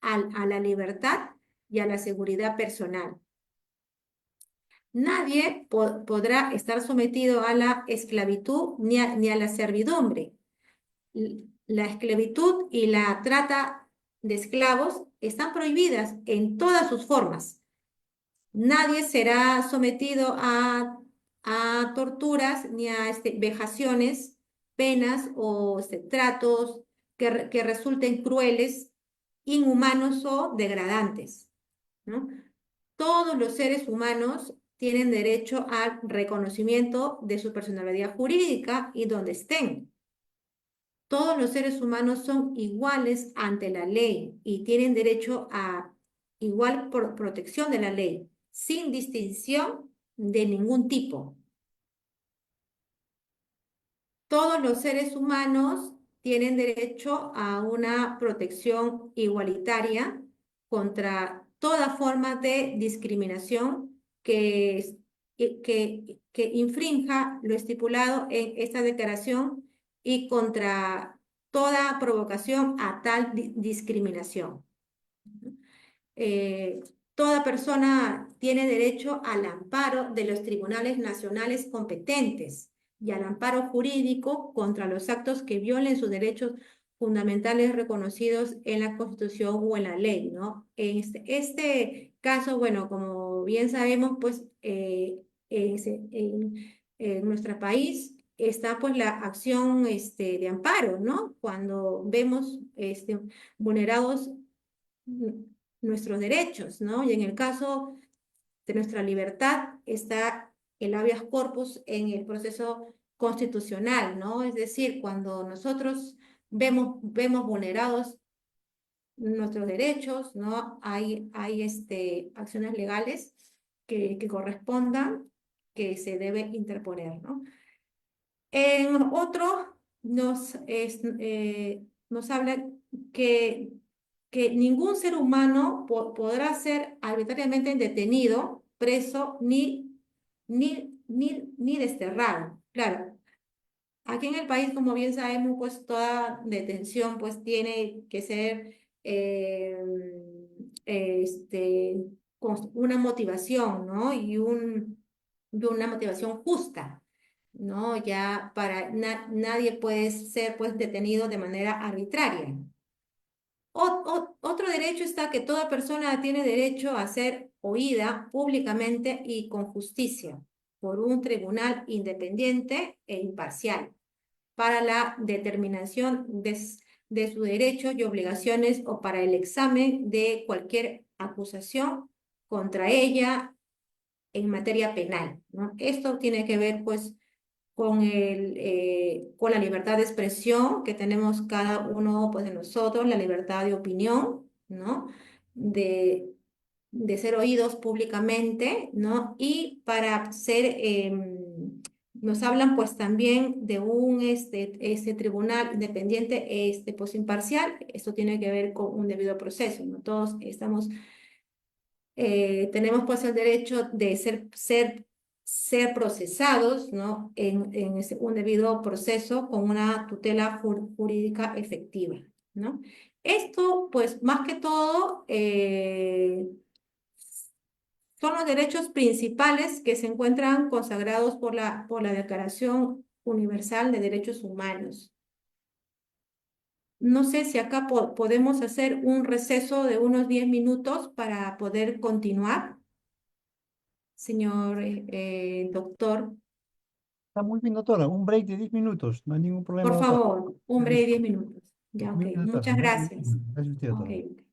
a la libertad y a la seguridad personal. Nadie podrá estar sometido a la esclavitud ni a la servidumbre. La esclavitud y la trata de esclavos están prohibidas en todas sus formas. Nadie será sometido a torturas ni a vejaciones, penas o tratos que resulten crueles, inhumanos o degradantes, ¿no? Todos los seres humanos tienen derecho al reconocimiento de su personalidad jurídica y donde estén. Todos los seres humanos son iguales ante la ley y tienen derecho a igual protección de la ley, sin distinción de ningún tipo. Todos los seres humanos tienen derecho a una protección igualitaria contra toda forma de discriminación que infrinja lo estipulado en esta declaración y contra toda provocación a tal discriminación. Eh, Toda persona tiene derecho al amparo de los tribunales nacionales competentes y al amparo jurídico contra los actos que violen sus derechos fundamentales reconocidos en la Constitución o en la ley, ¿no? En este caso, bueno, como bien sabemos, pues en nuestro país está pues la acción de amparo, ¿no? Cuando vemos vulnerados nuestros derechos, ¿no? Y en el caso de nuestra libertad está el habeas corpus en el proceso constitucional, ¿no? Es decir, cuando nosotros vemos vulnerados nuestros derechos, ¿no? Hay acciones legales que correspondan, que se debe interponer, ¿no? En otro nos habla que, que ningún ser humano podrá ser arbitrariamente detenido, preso, ni desterrado. Claro, aquí en el país, como bien sabemos, pues toda detención pues tiene que ser con una motivación, ¿no? Y una motivación justa. ¿No? Ya nadie puede ser pues detenido de manera arbitraria. Otro derecho está que toda persona tiene derecho a ser oída públicamente y con justicia por un tribunal independiente e imparcial para la determinación de sus derechos y obligaciones o para el examen de cualquier acusación contra ella en materia penal, ¿no? Esto tiene que ver pues con la libertad de expresión que tenemos cada uno pues, de nosotros, la libertad de opinión, ¿no? De ser oídos públicamente, ¿no? Y para ser, nos hablan pues también de un tribunal independiente, pues imparcial. Esto tiene que ver con un debido proceso, ¿no? Todos tenemos pues el derecho de ser procesados, ¿no? En un debido proceso con una tutela jurídica efectiva, ¿no? Esto, pues, más que todo, son los derechos principales que se encuentran consagrados por la Declaración Universal de Derechos Humanos. No sé si acá podemos hacer un receso de unos 10 minutos para poder continuar, señor doctor. Está muy bien, doctora. Un break de 10 minutos. No hay ningún Por problema, doctora. favor, un breve 10 minutos. Ya, ok. Muy bien, doctora. Muchas gracias. Gracias a usted, Ok. doctora.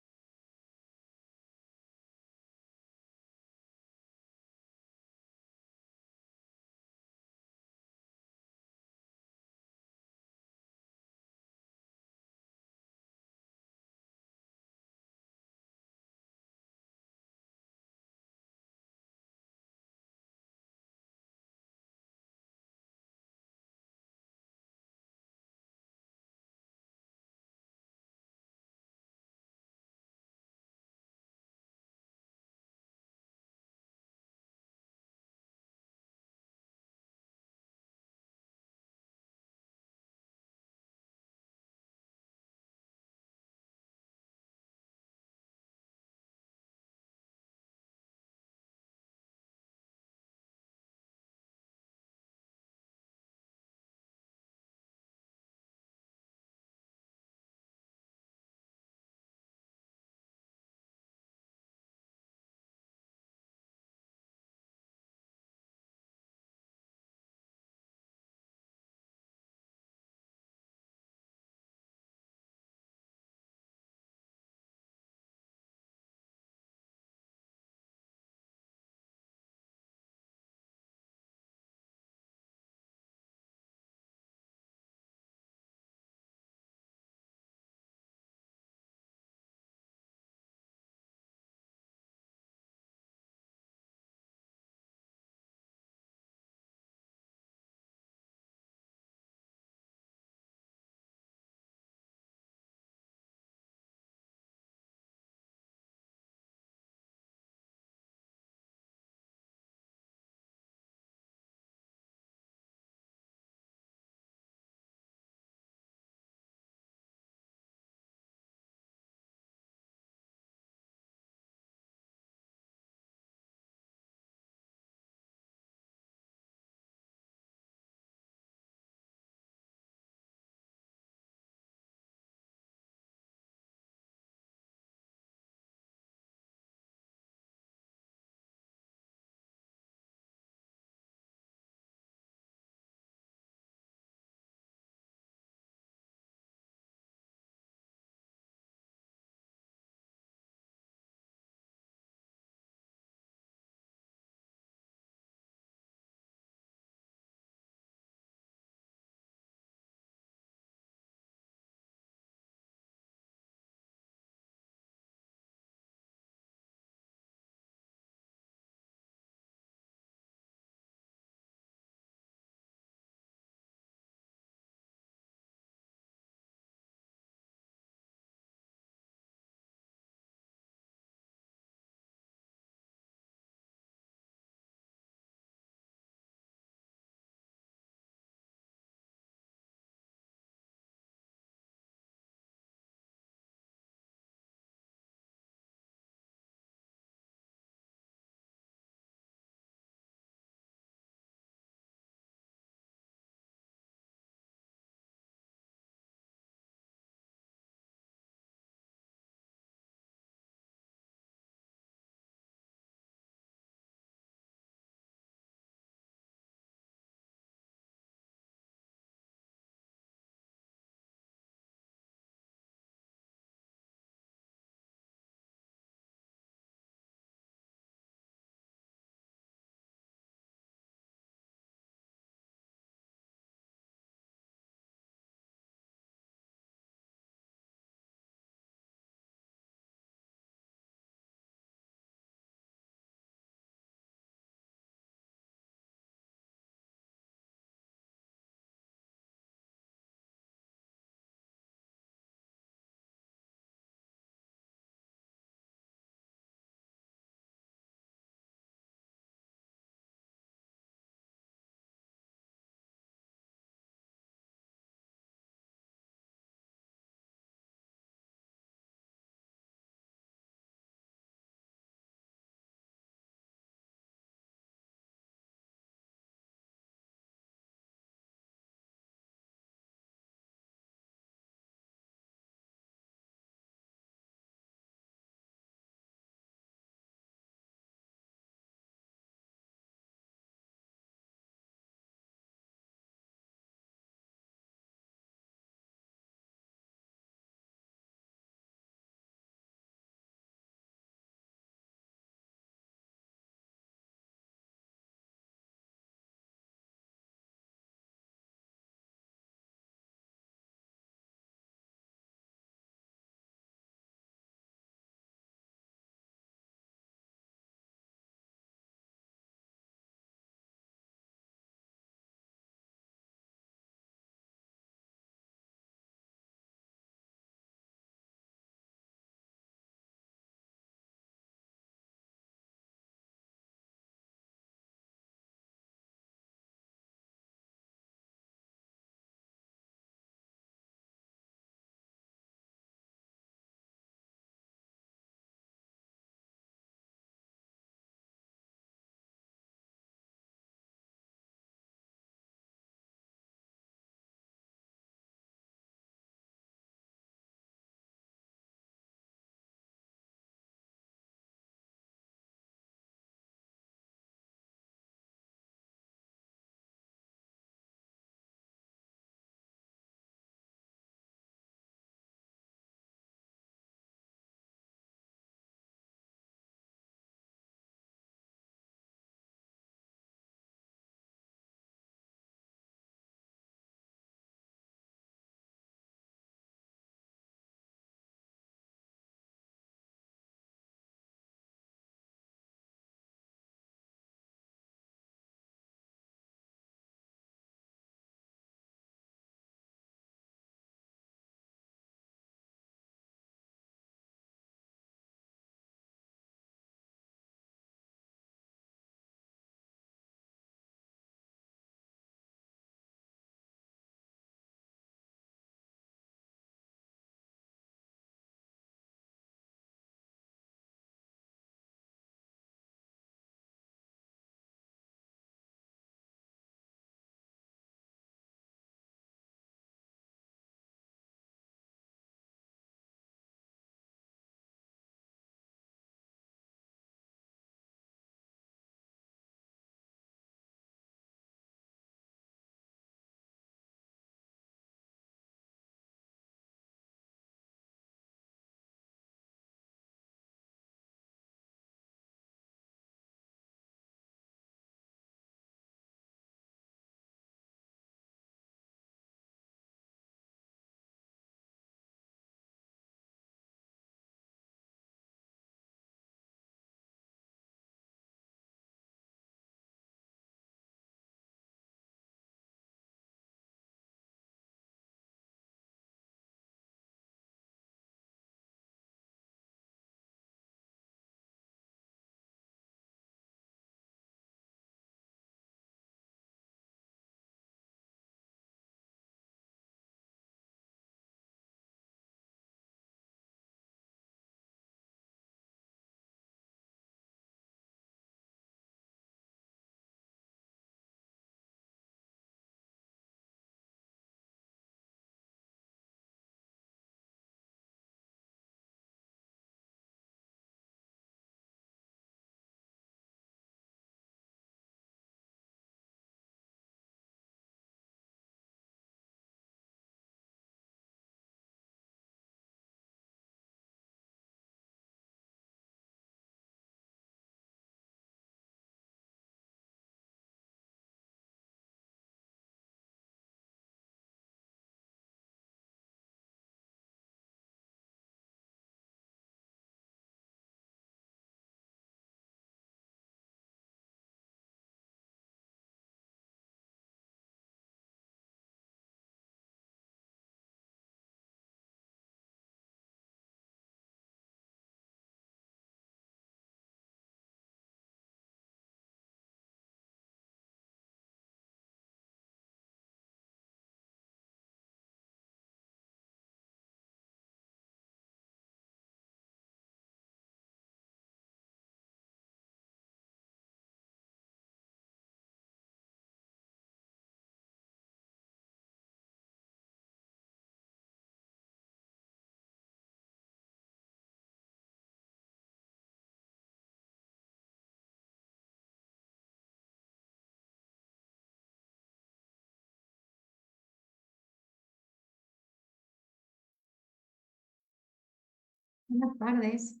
Buenas tardes.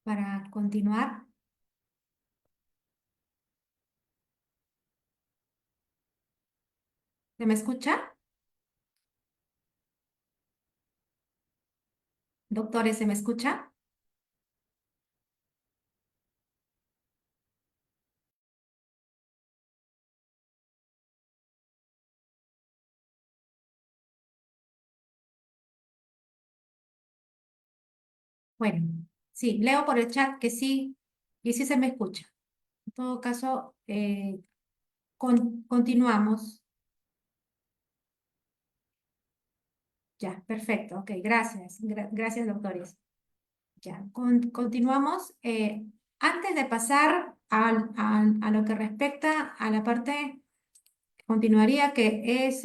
Para continuar, ¿se me escucha? Doctores, ¿se me escucha? Bueno, sí, leo por el chat que sí, y sí se me escucha. En todo caso, continuamos. Ya, perfecto. Ok, gracias. Gracias, doctores. Ya, continuamos. Antes de pasar a lo que respecta a la parte, continuaría que es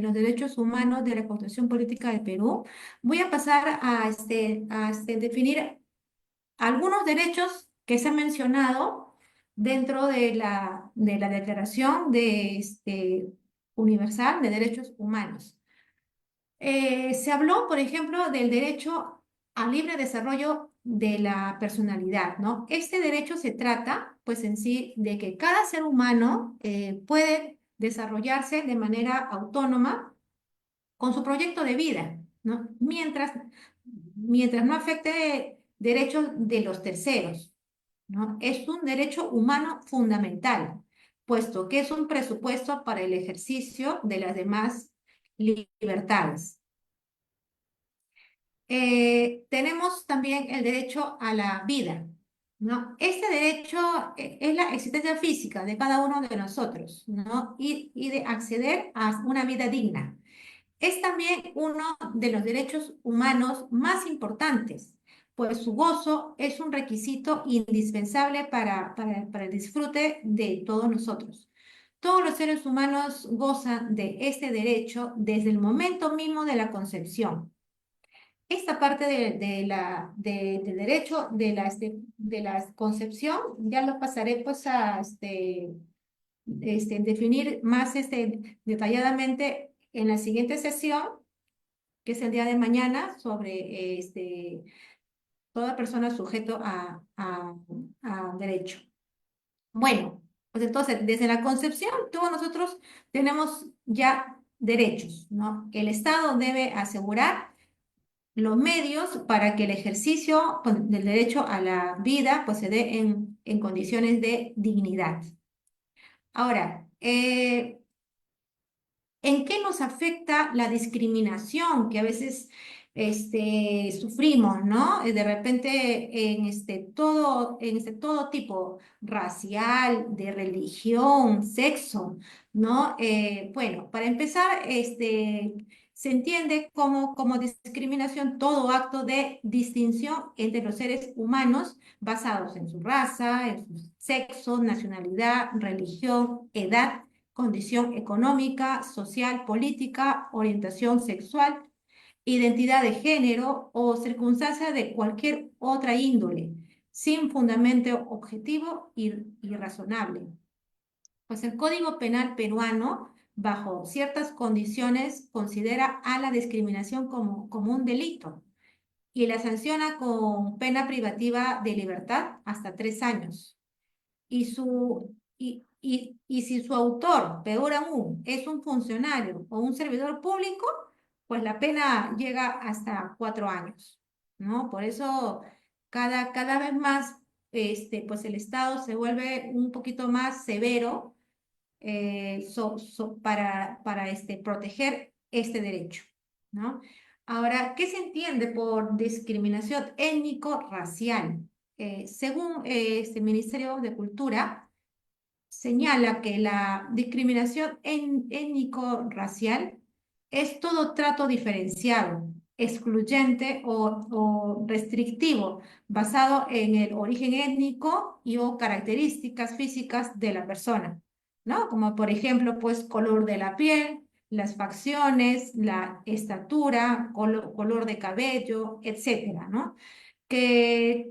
los derechos humanos de la Constitución Política del Perú, voy a pasar a definir algunos derechos que se han mencionado dentro de la Declaración Universal de Derechos Humanos. Se habló, por ejemplo, del derecho al libre desarrollo de la personalidad, ¿no? Este derecho se trata, pues en sí, de que cada ser humano puede desarrollarse de manera autónoma con su proyecto de vida, ¿no? Mientras no afecte derechos de los terceros, ¿no? Es un derecho humano fundamental, puesto que es un presupuesto para el ejercicio de las demás libertades. Tenemos también el derecho a la vida, ¿no? Este derecho es la existencia física de cada uno de nosotros, ¿no? Y de acceder a una vida digna. Es también uno de los derechos humanos más importantes, pues su gozo es un requisito indispensable para el disfrute de todos nosotros. Todos los seres humanos gozan de este derecho desde el momento mismo de la concepción. Esta parte del derecho de la concepción ya lo pasaré pues a definir más detalladamente en la siguiente sesión, que es el día de mañana, sobre toda persona sujeto a derecho. Bueno, pues entonces, desde la concepción, todos nosotros tenemos ya derechos, ¿no? El Estado debe asegurar los medios para que el ejercicio pues, del derecho a la vida pues, se dé en condiciones de dignidad. Ahora, ¿en qué nos afecta la discriminación que a veces sufrimos, ¿no? De repente todo tipo racial, de religión, sexo, ¿no? Bueno, para empezar, se entiende como discriminación todo acto de distinción entre los seres humanos basados en su raza, en su sexo, nacionalidad, religión, edad, condición económica, social, política, orientación sexual, identidad de género o circunstancia de cualquier otra índole, sin fundamento objetivo y razonable. Pues el Código Penal peruano, bajo ciertas condiciones, considera a la discriminación como un delito y la sanciona con pena privativa de libertad hasta 3 años y si su autor, peor aún, es un funcionario o un servidor público, pues la pena llega hasta 4 años, ¿no? Por eso cada vez más, pues el Estado se vuelve un poquito más severo para proteger este derecho, ¿no? Ahora, ¿qué se entiende por discriminación étnico-racial? Según este Ministerio de Cultura, señala que la discriminación étnico-racial es todo trato diferenciado, excluyente o restrictivo, basado en el origen étnico y o características físicas de la persona, ¿no? Como por ejemplo, pues color de la piel, las facciones, la estatura, color de cabello, etcétera, ¿no? Que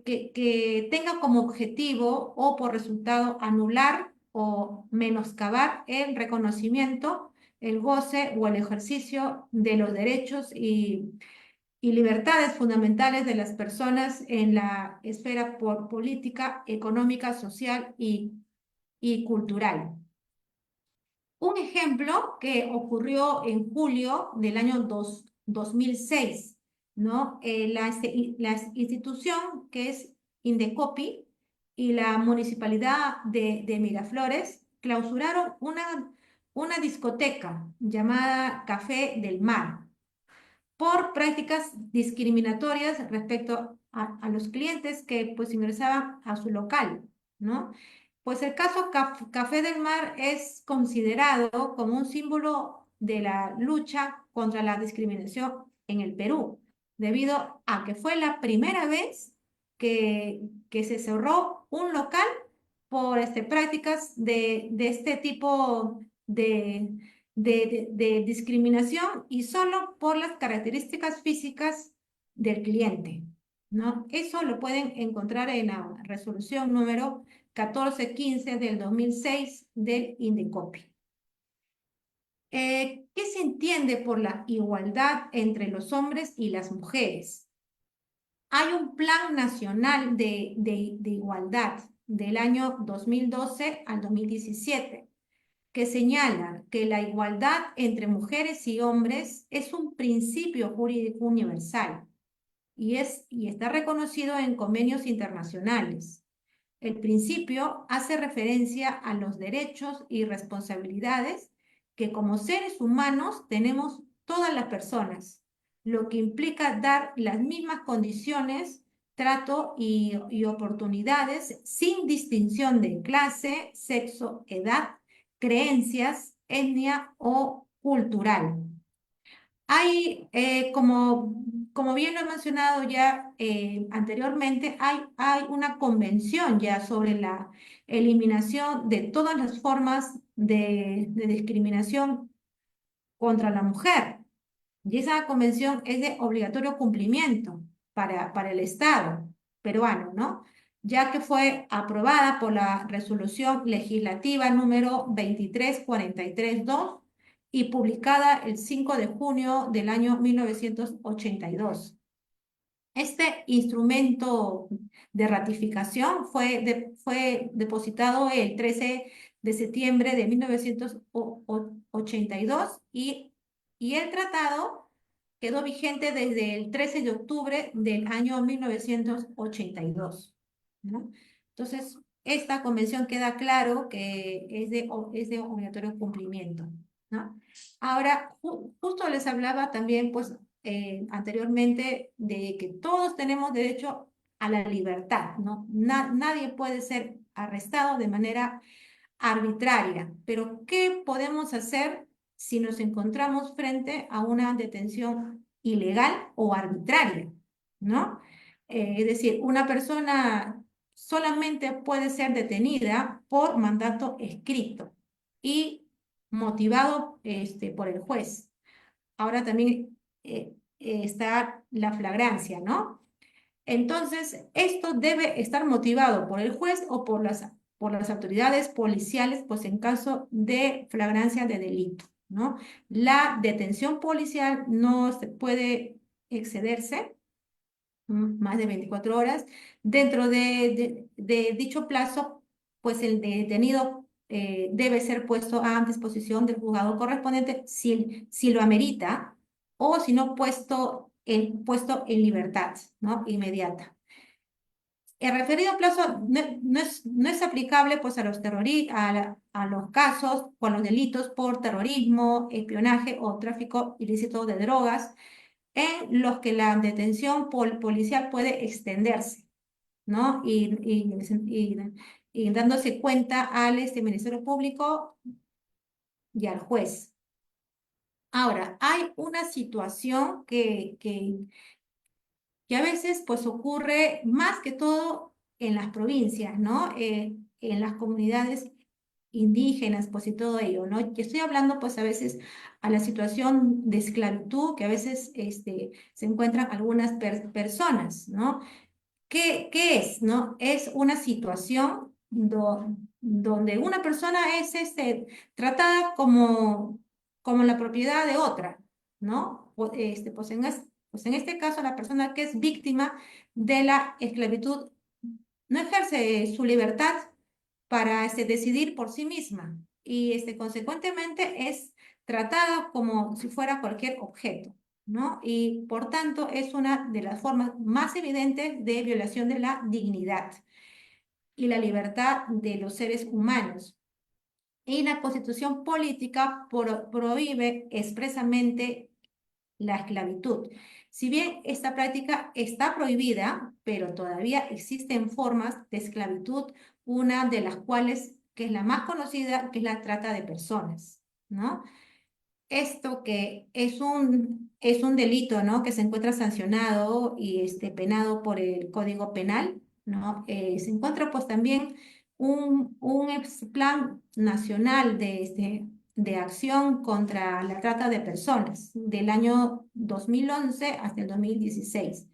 tenga como objetivo o por resultado anular o menoscabar el reconocimiento, el goce o el ejercicio de los derechos y libertades fundamentales de las personas en la esfera política, económica, social y cultural. Un ejemplo que ocurrió en julio del año 2006, ¿no? La institución que es Indecopi y la municipalidad de Miraflores clausuraron una discoteca llamada Café del Mar por prácticas discriminatorias respecto a los clientes que pues ingresaban a su local, ¿no? Pues el caso Café del Mar es considerado como un símbolo de la lucha contra la discriminación en el Perú, debido a que fue la primera vez que se cerró un local por prácticas de este tipo de discriminación y solo por las características físicas del cliente, ¿no? Eso lo pueden encontrar en la resolución número 1415 del 2006 del Indecopi. ¿Qué se entiende por la igualdad entre los hombres y las mujeres? Hay un Plan Nacional de Igualdad del año 2012 al 2017 que señala que la igualdad entre mujeres y hombres es un principio jurídico universal y está reconocido en convenios internacionales. El principio hace referencia a los derechos y responsabilidades que como seres humanos tenemos todas las personas, lo que implica dar las mismas condiciones, trato y oportunidades sin distinción de clase, sexo, edad, creencias, etnia o cultural. Hay, como bien lo he mencionado ya anteriormente, hay una convención ya sobre la eliminación de todas las formas de discriminación contra la mujer. Y esa convención es de obligatorio cumplimiento para el Estado peruano, ¿no? Ya que fue aprobada por la resolución legislativa número 23432 y publicada el 5 de junio del año 1982. Este instrumento de ratificación fue depositado el 13 de septiembre de 1982 y el tratado quedó vigente desde el 13 de octubre del año 1982, ¿no? Entonces, esta convención queda claro que es de obligatorio cumplimiento, ¿no? Ahora, justo les hablaba también, pues, anteriormente de que todos tenemos derecho a la libertad, ¿no? Nadie puede ser arrestado de manera arbitraria, pero ¿qué podemos hacer si nos encontramos frente a una detención ilegal o arbitraria, ¿no? Es decir, una persona solamente puede ser detenida por mandato escrito y motivado por el juez. Ahora también está la flagrancia, ¿no? Entonces, esto debe estar motivado por el juez o por las autoridades policiales, pues en caso de flagrancia de delito, ¿no? La detención policial no se puede excederse más de 24 horas. Dentro de dicho plazo, pues el detenido debe ser puesto a disposición del juzgado correspondiente si lo amerita o si no puesto en libertad, ¿no? Inmediata. El referido plazo no es aplicable pues, a los casos o a los delitos por terrorismo, espionaje o tráfico ilícito de drogas, en los que la detención policial puede extenderse, ¿no? Y dándose cuenta al Ministerio Público y al juez. Ahora, hay una situación que a veces pues ocurre más que todo en las provincias, ¿no? En las comunidades indígenas, pues y todo ello, ¿no? Y estoy hablando pues a veces a la situación de esclavitud que a veces se encuentran algunas personas, ¿no? ¿Qué es, no? Es una situación donde una persona es tratada como la propiedad de otra, ¿no? Pues Pues en este caso, la persona que es víctima de la esclavitud no ejerce su libertad para decidir por sí misma y consecuentemente es tratada como si fuera cualquier objeto, ¿no? Y por tanto es una de las formas más evidentes de violación de la dignidad y la libertad de los seres humanos. Y la Constitución política prohíbe expresamente la esclavitud. Si bien esta práctica está prohibida, pero todavía existen formas de esclavitud, una de las cuales, que es la más conocida, que es la trata de personas, ¿no? Esto que es un delito, ¿no? Que se encuentra sancionado y penado por el Código Penal, ¿no? Se encuentra pues también un plan nacional de acción contra la trata de personas del año 2011 hasta el 2016,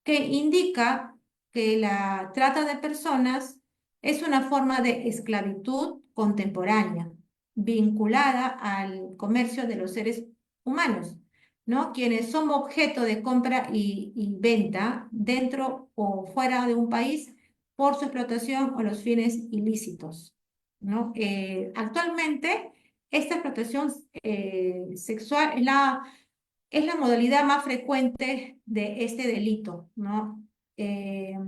que indica que la trata de personas es una forma de esclavitud contemporánea, vinculada al comercio de los seres humanos, ¿no? Quienes son objeto de compra y venta dentro o fuera de un país por su explotación o los fines ilícitos, ¿no? Actualmente, esta explotación sexual es la modalidad más frecuente de este delito, ¿no? Eh,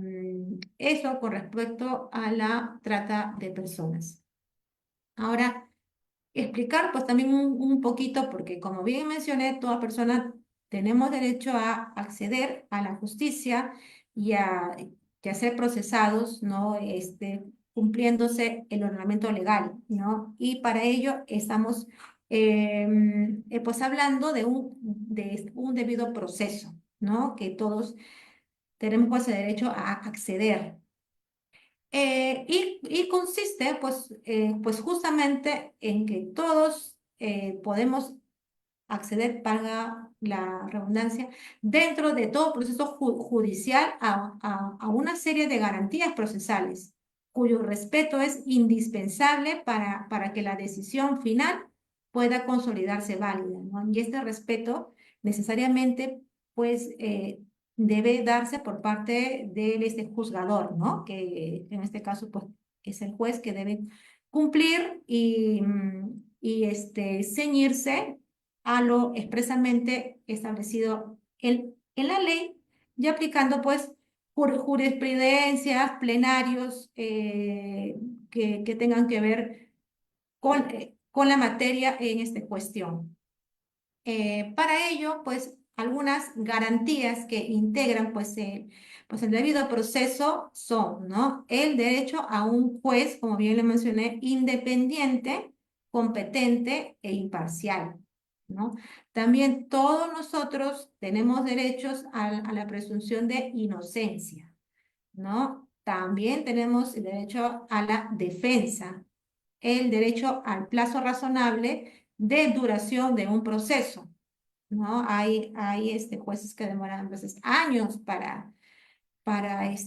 Eso con respecto a la trata de personas. Ahora, explicar pues también un poquito, porque como bien mencioné, toda persona tenemos derecho a acceder a la justicia y a ser procesados, ¿no? Cumpliéndose el ordenamiento legal, ¿no? Y para ello estamos pues hablando de un debido proceso, ¿no? Que todos tenemos pues el derecho a acceder. Y consiste pues justamente en que todos podemos acceder, para la redundancia, dentro de todo proceso judicial a una serie de garantías procesales, cuyo respeto es indispensable para que la decisión final pueda consolidarse válida, ¿no? Y este respeto necesariamente pues debe darse por parte del juzgador, ¿no? Que en este caso pues es el juez, que debe cumplir y ceñirse a lo expresamente establecido en la ley, y aplicando pues jurisprudencias, plenarios que tengan que ver con la materia en esta cuestión. Para ello, pues, algunas garantías que integran, pues, el debido proceso son, ¿no? El derecho a un juez, como bien le mencioné, independiente, competente e imparcial, ¿no? También todos nosotros tenemos derechos a la presunción de inocencia, ¿no? También tenemos el derecho a la defensa, el derecho al plazo razonable de duración de un proceso, ¿no? Hay jueces que demoran a veces años para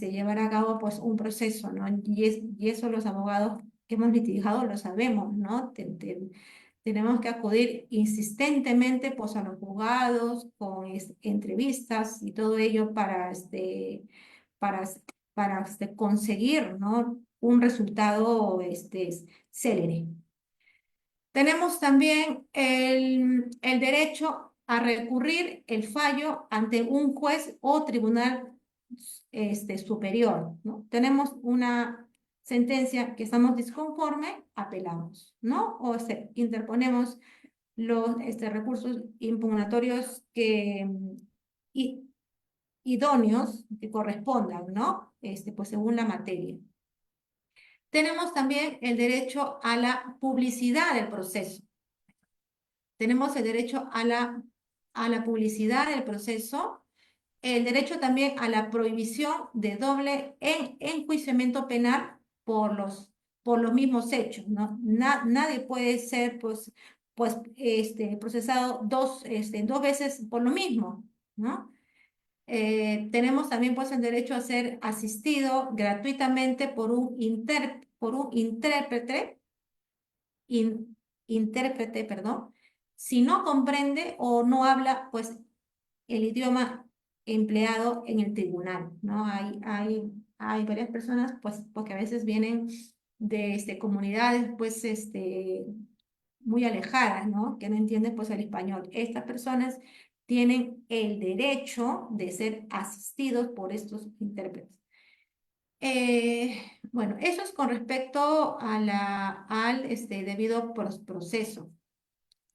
llevar a cabo pues un proceso, ¿no? Y eso los abogados que hemos litigado lo sabemos, ¿no? Tenemos que acudir insistentemente pues a los juzgados con entrevistas y todo ello para, conseguir, ¿no? Un resultado célere. Tenemos también el derecho a recurrir el fallo ante un juez o tribunal superior, ¿no? Tenemos una sentencia que estamos disconforme, apelamos, ¿no? O interponemos los recursos impugnatorios i- idóneos que correspondan, ¿no? Pues según la materia. Tenemos también el derecho a la publicidad del proceso. Tenemos el derecho a la publicidad del proceso, el derecho también a la prohibición de doble enjuiciamiento penal por los mismos hechos, ¿no? Nadie puede ser procesado dos veces por lo mismo, ¿no? Tenemos también pues el derecho a ser asistido gratuitamente por un intérprete, perdón, si no comprende o no habla pues el idioma empleado en el tribunal, ¿no? Hay varias personas, pues, porque a veces vienen de comunidades, pues, muy alejadas, ¿no? Que no entienden, pues, el español. Estas personas tienen el derecho de ser asistidos por estos intérpretes. Bueno, eso es con respecto a al debido proceso.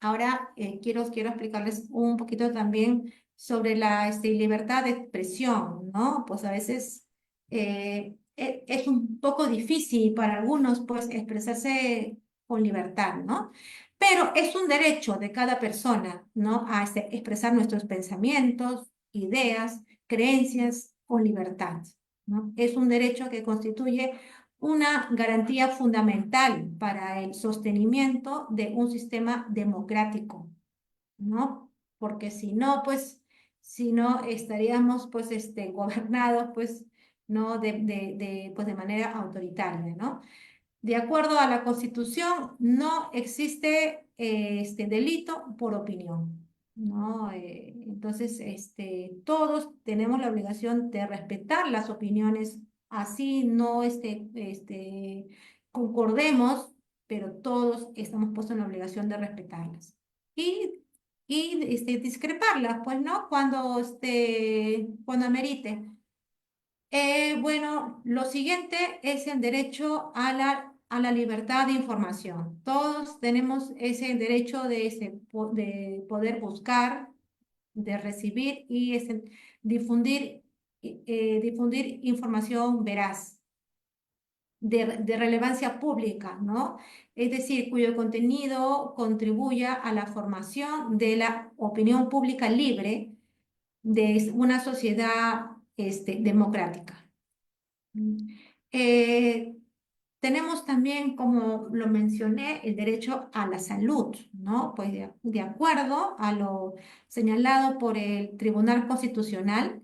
Ahora quiero explicarles un poquito también sobre la libertad de expresión, ¿no? Pues a veces es un poco difícil para algunos, pues, expresarse con libertad, ¿no? Pero es un derecho de cada persona, ¿no? A expresar nuestros pensamientos, ideas, creencias con libertad, ¿no? Es un derecho que constituye una garantía fundamental para el sostenimiento de un sistema democrático, ¿no? Porque si no, pues, si no estaríamos, pues, gobernados, pues, ¿no? Pues, de manera autoritaria, ¿no? De acuerdo a la Constitución, no existe delito por opinión, ¿no? Entonces, todos tenemos la obligación de respetar las opiniones, así no concordemos, pero todos estamos puestos en la obligación de respetarlas. Y, discreparlas, pues, ¿no? Cuando amerite. Bueno, lo siguiente es el derecho a la libertad de información. Todos tenemos ese derecho de poder buscar, de recibir y difundir, difundir información veraz, de relevancia pública, ¿no? Es decir, cuyo contenido contribuya a la formación de la opinión pública libre de una sociedad democrática. Eh, Tenemos también, como lo mencioné, el derecho a la salud, ¿no? Pues de acuerdo a lo señalado por el Tribunal Constitucional,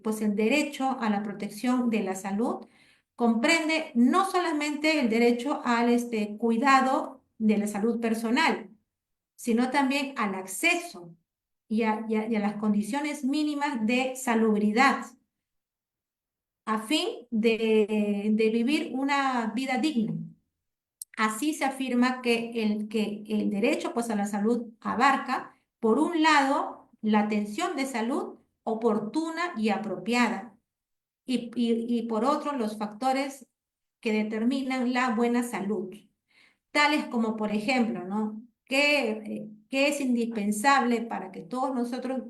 pues el derecho a la protección de la salud comprende no solamente el derecho al cuidado de la salud personal, sino también al acceso y a las condiciones mínimas de salubridad a fin de vivir una vida digna. Así se afirma que el derecho, pues, a la salud abarca, por un lado, la atención de salud oportuna y apropiada, y por otro, los factores que determinan la buena salud, tales como, por ejemplo, ¿no? ¿Qué es indispensable para que todos nosotros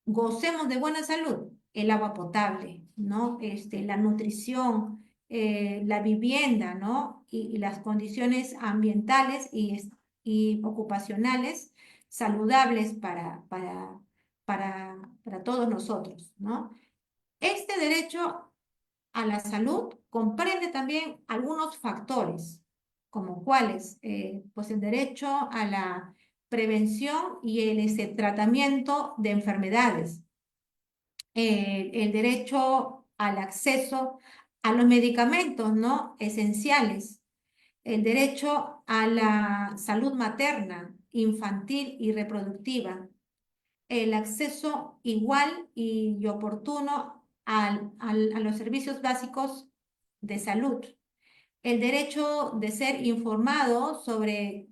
gocemos de buena salud? El agua potable, ¿no? La nutrición, la vivienda, ¿no? Y las condiciones ambientales y ocupacionales saludables para todos nosotros, ¿no? Este derecho a la salud comprende también algunos factores, como cuáles, pues el derecho a la prevención y el tratamiento de enfermedades, el derecho al acceso a los medicamentos, ¿no? Esenciales, el derecho a la salud materna, infantil y reproductiva, el acceso igual y oportuno a los servicios básicos de salud, el derecho de ser informado sobre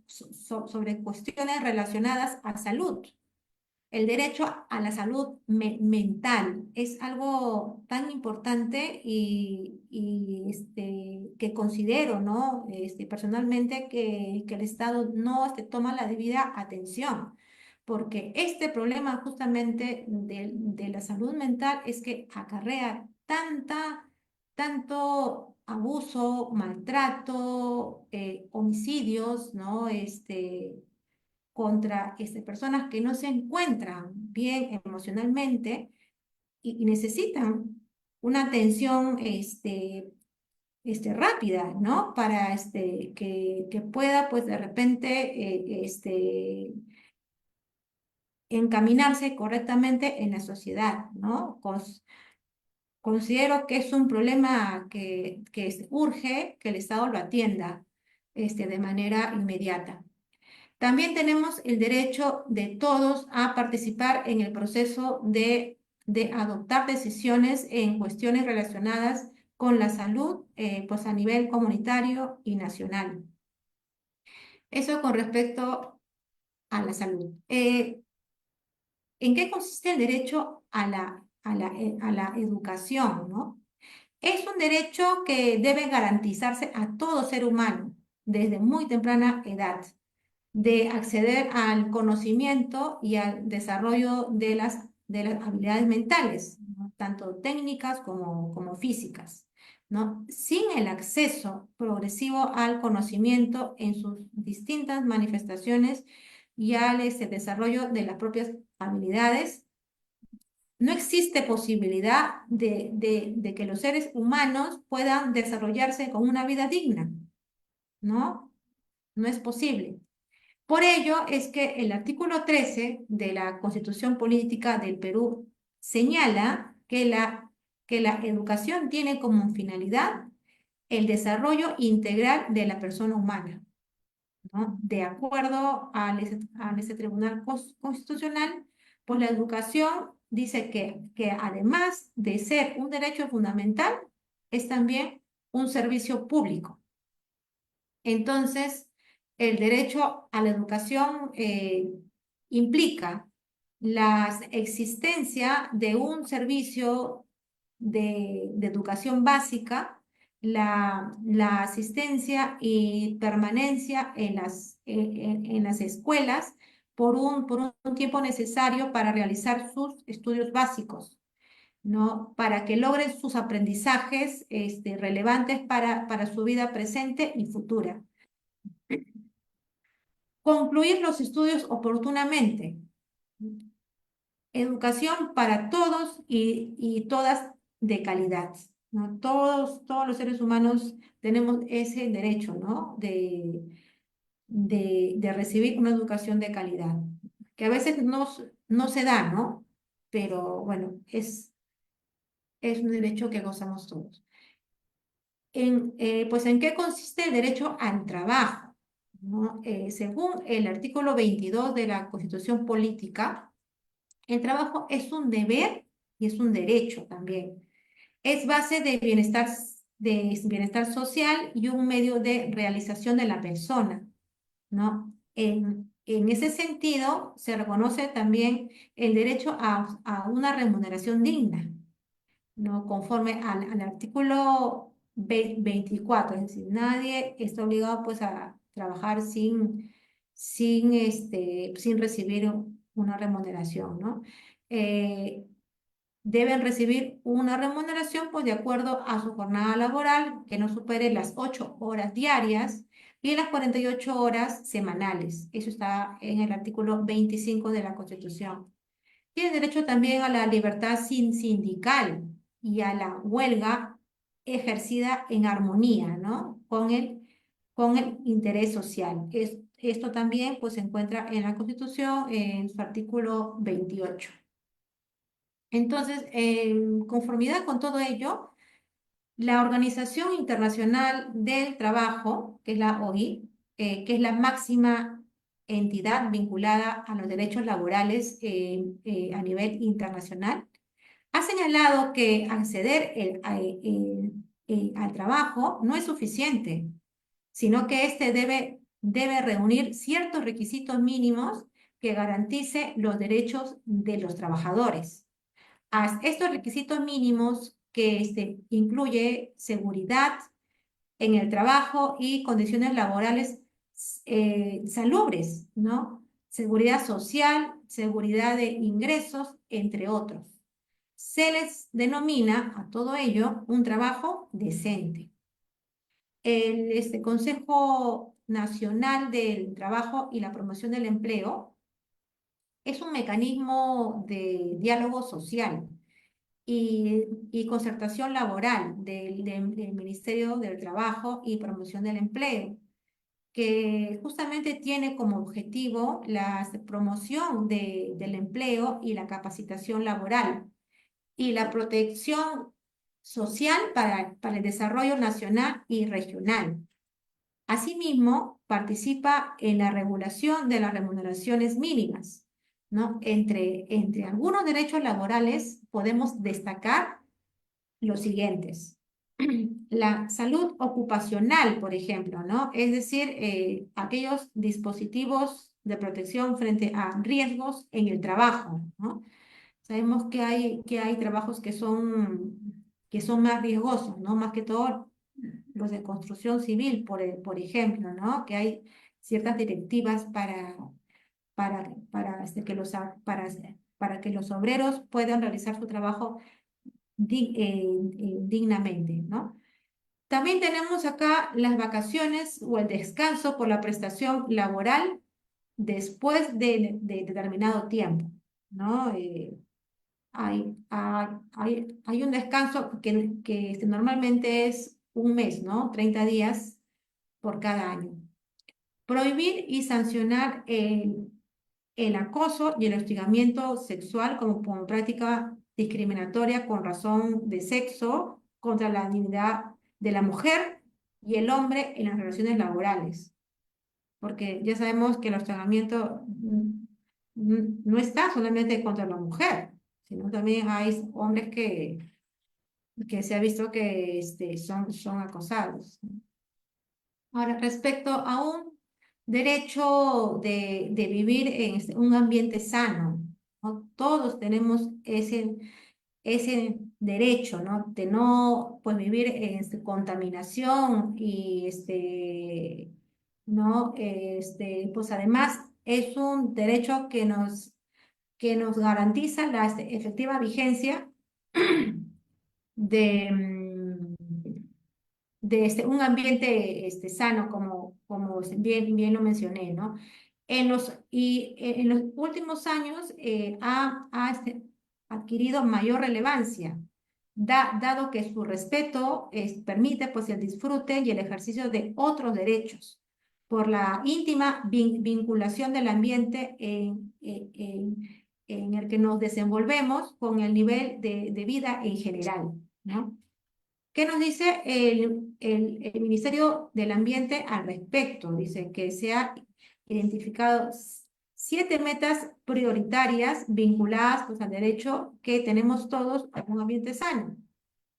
cuestiones relacionadas a salud, el derecho a la salud mental. Es algo tan importante que considero, ¿no? Personalmente que el Estado no toma la debida atención, porque este problema justamente de la salud mental es que acarrea tanto abuso, maltrato, homicidios, ¿no? Contra personas que no se encuentran bien emocionalmente y necesitan una atención rápida, ¿no? Para que pueda, pues, de repente, encaminarse correctamente en la sociedad, ¿no? Considero que es un problema que urge que el Estado lo atienda de manera inmediata. También tenemos el derecho de todos a participar en el proceso de adoptar decisiones en cuestiones relacionadas con la salud, pues a nivel comunitario y nacional. Eso con respecto a la salud. ¿En qué consiste el derecho a la educación, ¿no? Es un derecho que debe garantizarse a todo ser humano desde muy temprana edad, de acceder al conocimiento y al desarrollo de las habilidades mentales, ¿no? Tanto técnicas como físicas, ¿no? Sin el acceso progresivo al conocimiento en sus distintas manifestaciones y al desarrollo de las propias habilidades, no existe posibilidad de que los seres humanos puedan desarrollarse con una vida digna, ¿no? No es posible. Por ello es que el artículo 13 de la Constitución Política del Perú señala que la educación tiene como finalidad el desarrollo integral de la persona humana, ¿no? De acuerdo a ese Tribunal Constitucional, pues la educación dice que además de ser un derecho fundamental, es también un servicio público. Entonces, el derecho a la educación implica la existencia de un servicio de educación básica, la asistencia y permanencia en las escuelas por un tiempo necesario para realizar sus estudios básicos, ¿no? Para que logren sus aprendizajes relevantes para su vida presente y futura. Concluir los estudios oportunamente. Educación para todos y todas de calidad, ¿no? Todos los seres humanos tenemos ese derecho, ¿no? De recibir una educación de calidad, que a veces no se da, ¿no? Pero bueno, es un derecho que gozamos todos. Pues, ¿en qué consiste el derecho al trabajo, ¿no? Según el artículo 22 de la Constitución Política, el trabajo es un deber y es un derecho también. Es base de bienestar social y un medio de realización de la persona, ¿no? En ese sentido, se reconoce también el derecho a una remuneración digna, ¿no? Conforme al artículo 24, es decir, nadie está obligado pues a trabajar sin recibir una remuneración, ¿no? Deben recibir una remuneración pues de acuerdo a su jornada laboral que no supere las 8 horas diarias y las 48 horas semanales. Eso está en el artículo 25 de la Constitución. Tiene derecho también a la libertad sindical y a la huelga ejercida en armonía, ¿no? Con el interés social. Esto también pues, se encuentra en la Constitución en su artículo 28. Entonces, en conformidad con todo ello, la Organización Internacional del Trabajo, que es la OIT, que es la máxima entidad vinculada a los derechos laborales a nivel internacional, ha señalado que acceder al trabajo no es suficiente, sino que éste debe reunir ciertos requisitos mínimos que garantice los derechos de los trabajadores. A estos requisitos mínimos que incluye seguridad en el trabajo y condiciones laborales salubres, ¿no? Seguridad social, seguridad de ingresos, entre otros. Se les denomina a todo ello un trabajo decente. El Consejo Nacional del Trabajo y la Promoción del Empleo es un mecanismo de diálogo social y concertación laboral del Ministerio del Trabajo y Promoción del Empleo, que justamente tiene como objetivo la promoción del empleo y la capacitación laboral y la protección social para el desarrollo nacional y regional. Asimismo, participa en la regulación de las remuneraciones mínimas, ¿no? Entre algunos derechos laborales podemos destacar los siguientes. La salud ocupacional, por ejemplo, ¿no? Es decir, aquellos dispositivos de protección frente a riesgos en el trabajo, ¿no? Sabemos que hay trabajos que son más riesgosos, ¿no? Más que todo los de construcción civil, por ejemplo, ¿no? Que hay ciertas directivas para que los obreros puedan realizar su trabajo dignamente, ¿no? También tenemos acá las vacaciones o el descanso por la prestación laboral después de determinado tiempo, ¿no? Hay un descanso que normalmente es un mes, ¿no? 30 días por cada año. Prohibir y sancionar el acoso y el hostigamiento sexual como práctica discriminatoria con razón de sexo contra la dignidad de la mujer y el hombre en las relaciones laborales. Porque ya sabemos que el hostigamiento no está solamente contra la mujer, sino también hay hombres que se ha visto que son acosados. Ahora, respecto a un derecho de vivir en un ambiente sano, ¿no? Todos tenemos ese derecho, ¿no? De no, pues, vivir en contaminación y, ¿no? Pues, además, es un derecho que nos garantiza la efectiva vigencia de, un ambiente sano, como bien lo mencioné, ¿no? En los últimos años ha adquirido mayor relevancia, dado que su respeto permite, pues, el disfrute y el ejercicio de otros derechos por la íntima vinculación del ambiente en el que nos desenvolvemos con el nivel de vida en general, ¿no? ¿Qué nos dice el Ministerio del Ambiente al respecto? Dice que se ha identificado 7 metas prioritarias vinculadas, pues, al derecho que tenemos todos a un ambiente sano.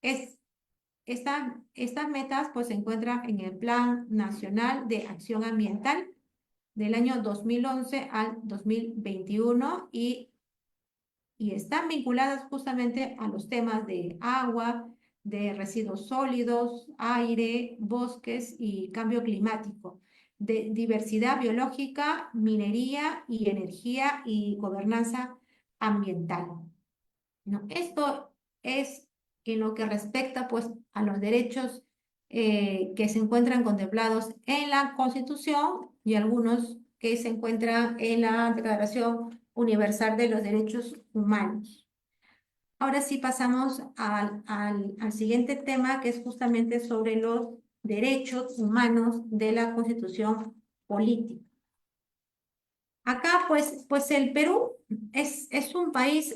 Estas metas, pues, se encuentran en el Plan Nacional de Acción Ambiental del año 2011 al 2021 y están vinculadas justamente a los temas de agua, de residuos sólidos, aire, bosques y cambio climático, de diversidad biológica, minería y energía y gobernanza ambiental, ¿no? Esto es en lo que respecta, pues, a los derechos que se encuentran contemplados en la Constitución y algunos que se encuentran en la Declaración Universal de los Derechos Humanos. Ahora sí pasamos al siguiente tema, que es justamente sobre los derechos humanos de la Constitución política. Acá, pues el Perú es un país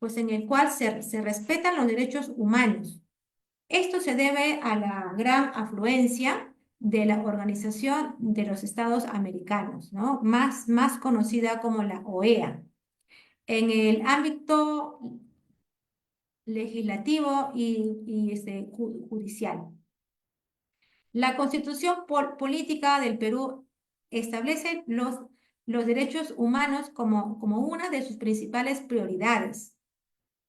pues, en el cual se respetan los derechos humanos. Esto se debe a la gran afluencia de la Organización de los Estados Americanos, ¿no? Más conocida como la OEA, en el ámbito legislativo y judicial. La Constitución Política del Perú establece los derechos humanos como una de sus principales prioridades,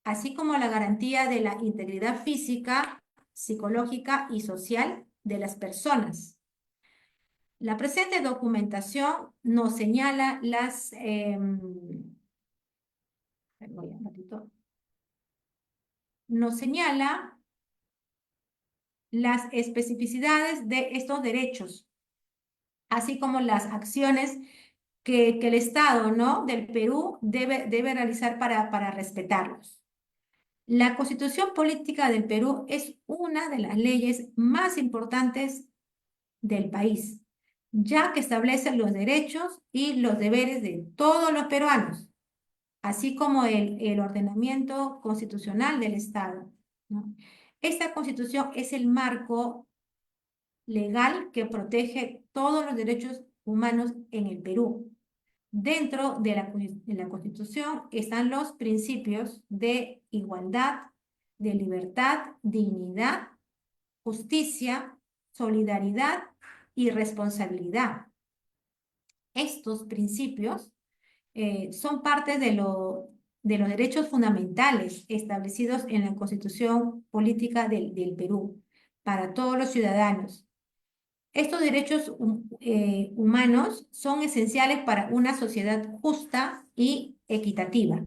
así como la garantía de la integridad física, psicológica y social de las personas. La presente documentación nos señala las especificidades de estos derechos, así como las acciones que el Estado, ¿no?, del Perú debe realizar para respetarlos. La Constitución Política del Perú es una de las leyes más importantes del país, ya que establece los derechos y los deberes de todos los peruanos, así como el ordenamiento constitucional del Estado, ¿no? Esta Constitución es el marco legal que protege todos los derechos humanos en el Perú. Dentro de la Constitución están los principios de igualdad, de libertad, dignidad, justicia, solidaridad y responsabilidad. Estos principios son parte de los derechos fundamentales establecidos en la Constitución Política del Perú para todos los ciudadanos. Estos derechos humanos son esenciales para una sociedad justa y equitativa.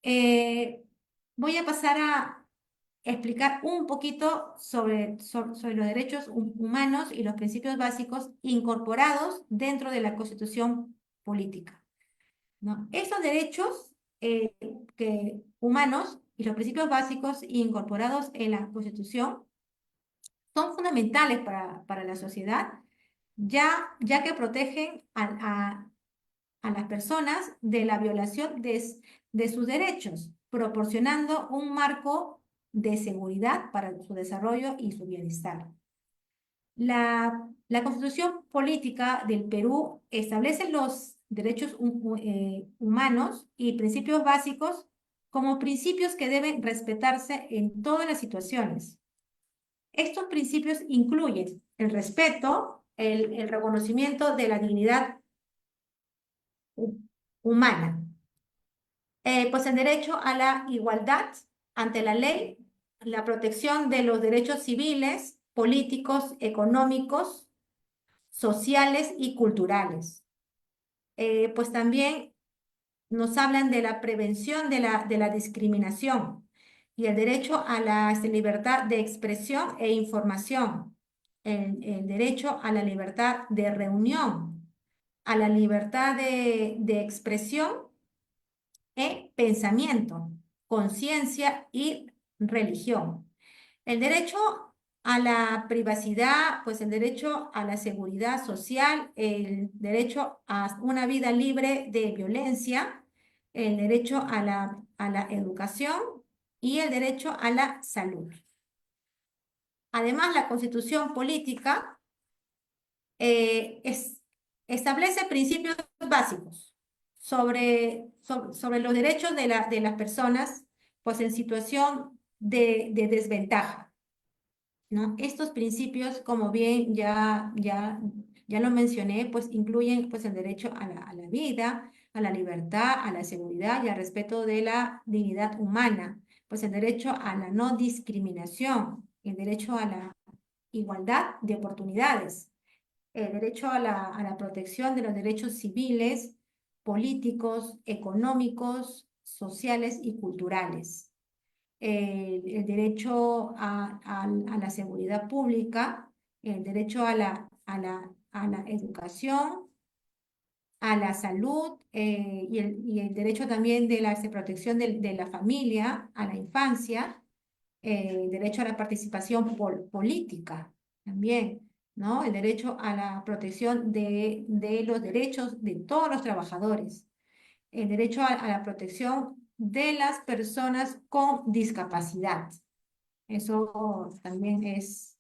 Voy a pasar a explicar un poquito sobre los derechos humanos y los principios básicos incorporados dentro de la Constitución Política, ¿no? Estos derechos humanos y los principios básicos incorporados en la Constitución son fundamentales para la sociedad, ya que protegen a las personas de la violación de sus derechos, proporcionando un marco de seguridad para su desarrollo y su bienestar. La Constitución Política del Perú establece los derechos humanos y principios básicos como principios que deben respetarse en todas las situaciones. Estos principios incluyen el respeto, el reconocimiento de la dignidad humana, pues el derecho a la igualdad ante la ley, la protección de los derechos civiles, políticos, económicos, sociales y culturales. Pues también nos hablan de la prevención de la discriminación y el derecho a la libertad de expresión e información, el derecho a la libertad de reunión, a la libertad de expresión pensamiento, conciencia y religión. El derecho a la privacidad, pues el derecho a la seguridad social, el derecho a una vida libre de violencia, el derecho a la educación y el derecho a la salud. Además, la Constitución Política establece principios básicos sobre los derechos de las personas pues en situación de desventaja, ¿no? Estos principios, como bien ya lo mencioné, pues incluyen pues el derecho a la vida, a la libertad, a la seguridad y al respeto de la dignidad humana, pues el derecho a la no discriminación, el derecho a la igualdad de oportunidades, el derecho a la protección de los derechos civiles, políticos, económicos, sociales y culturales, el derecho a la seguridad pública, el derecho a la educación, a la salud y el derecho también de la protección de la familia, a la infancia, el derecho a la participación política también, ¿no? El derecho a la protección de los derechos de todos los trabajadores, el derecho a la protección de las personas con discapacidad. Eso también es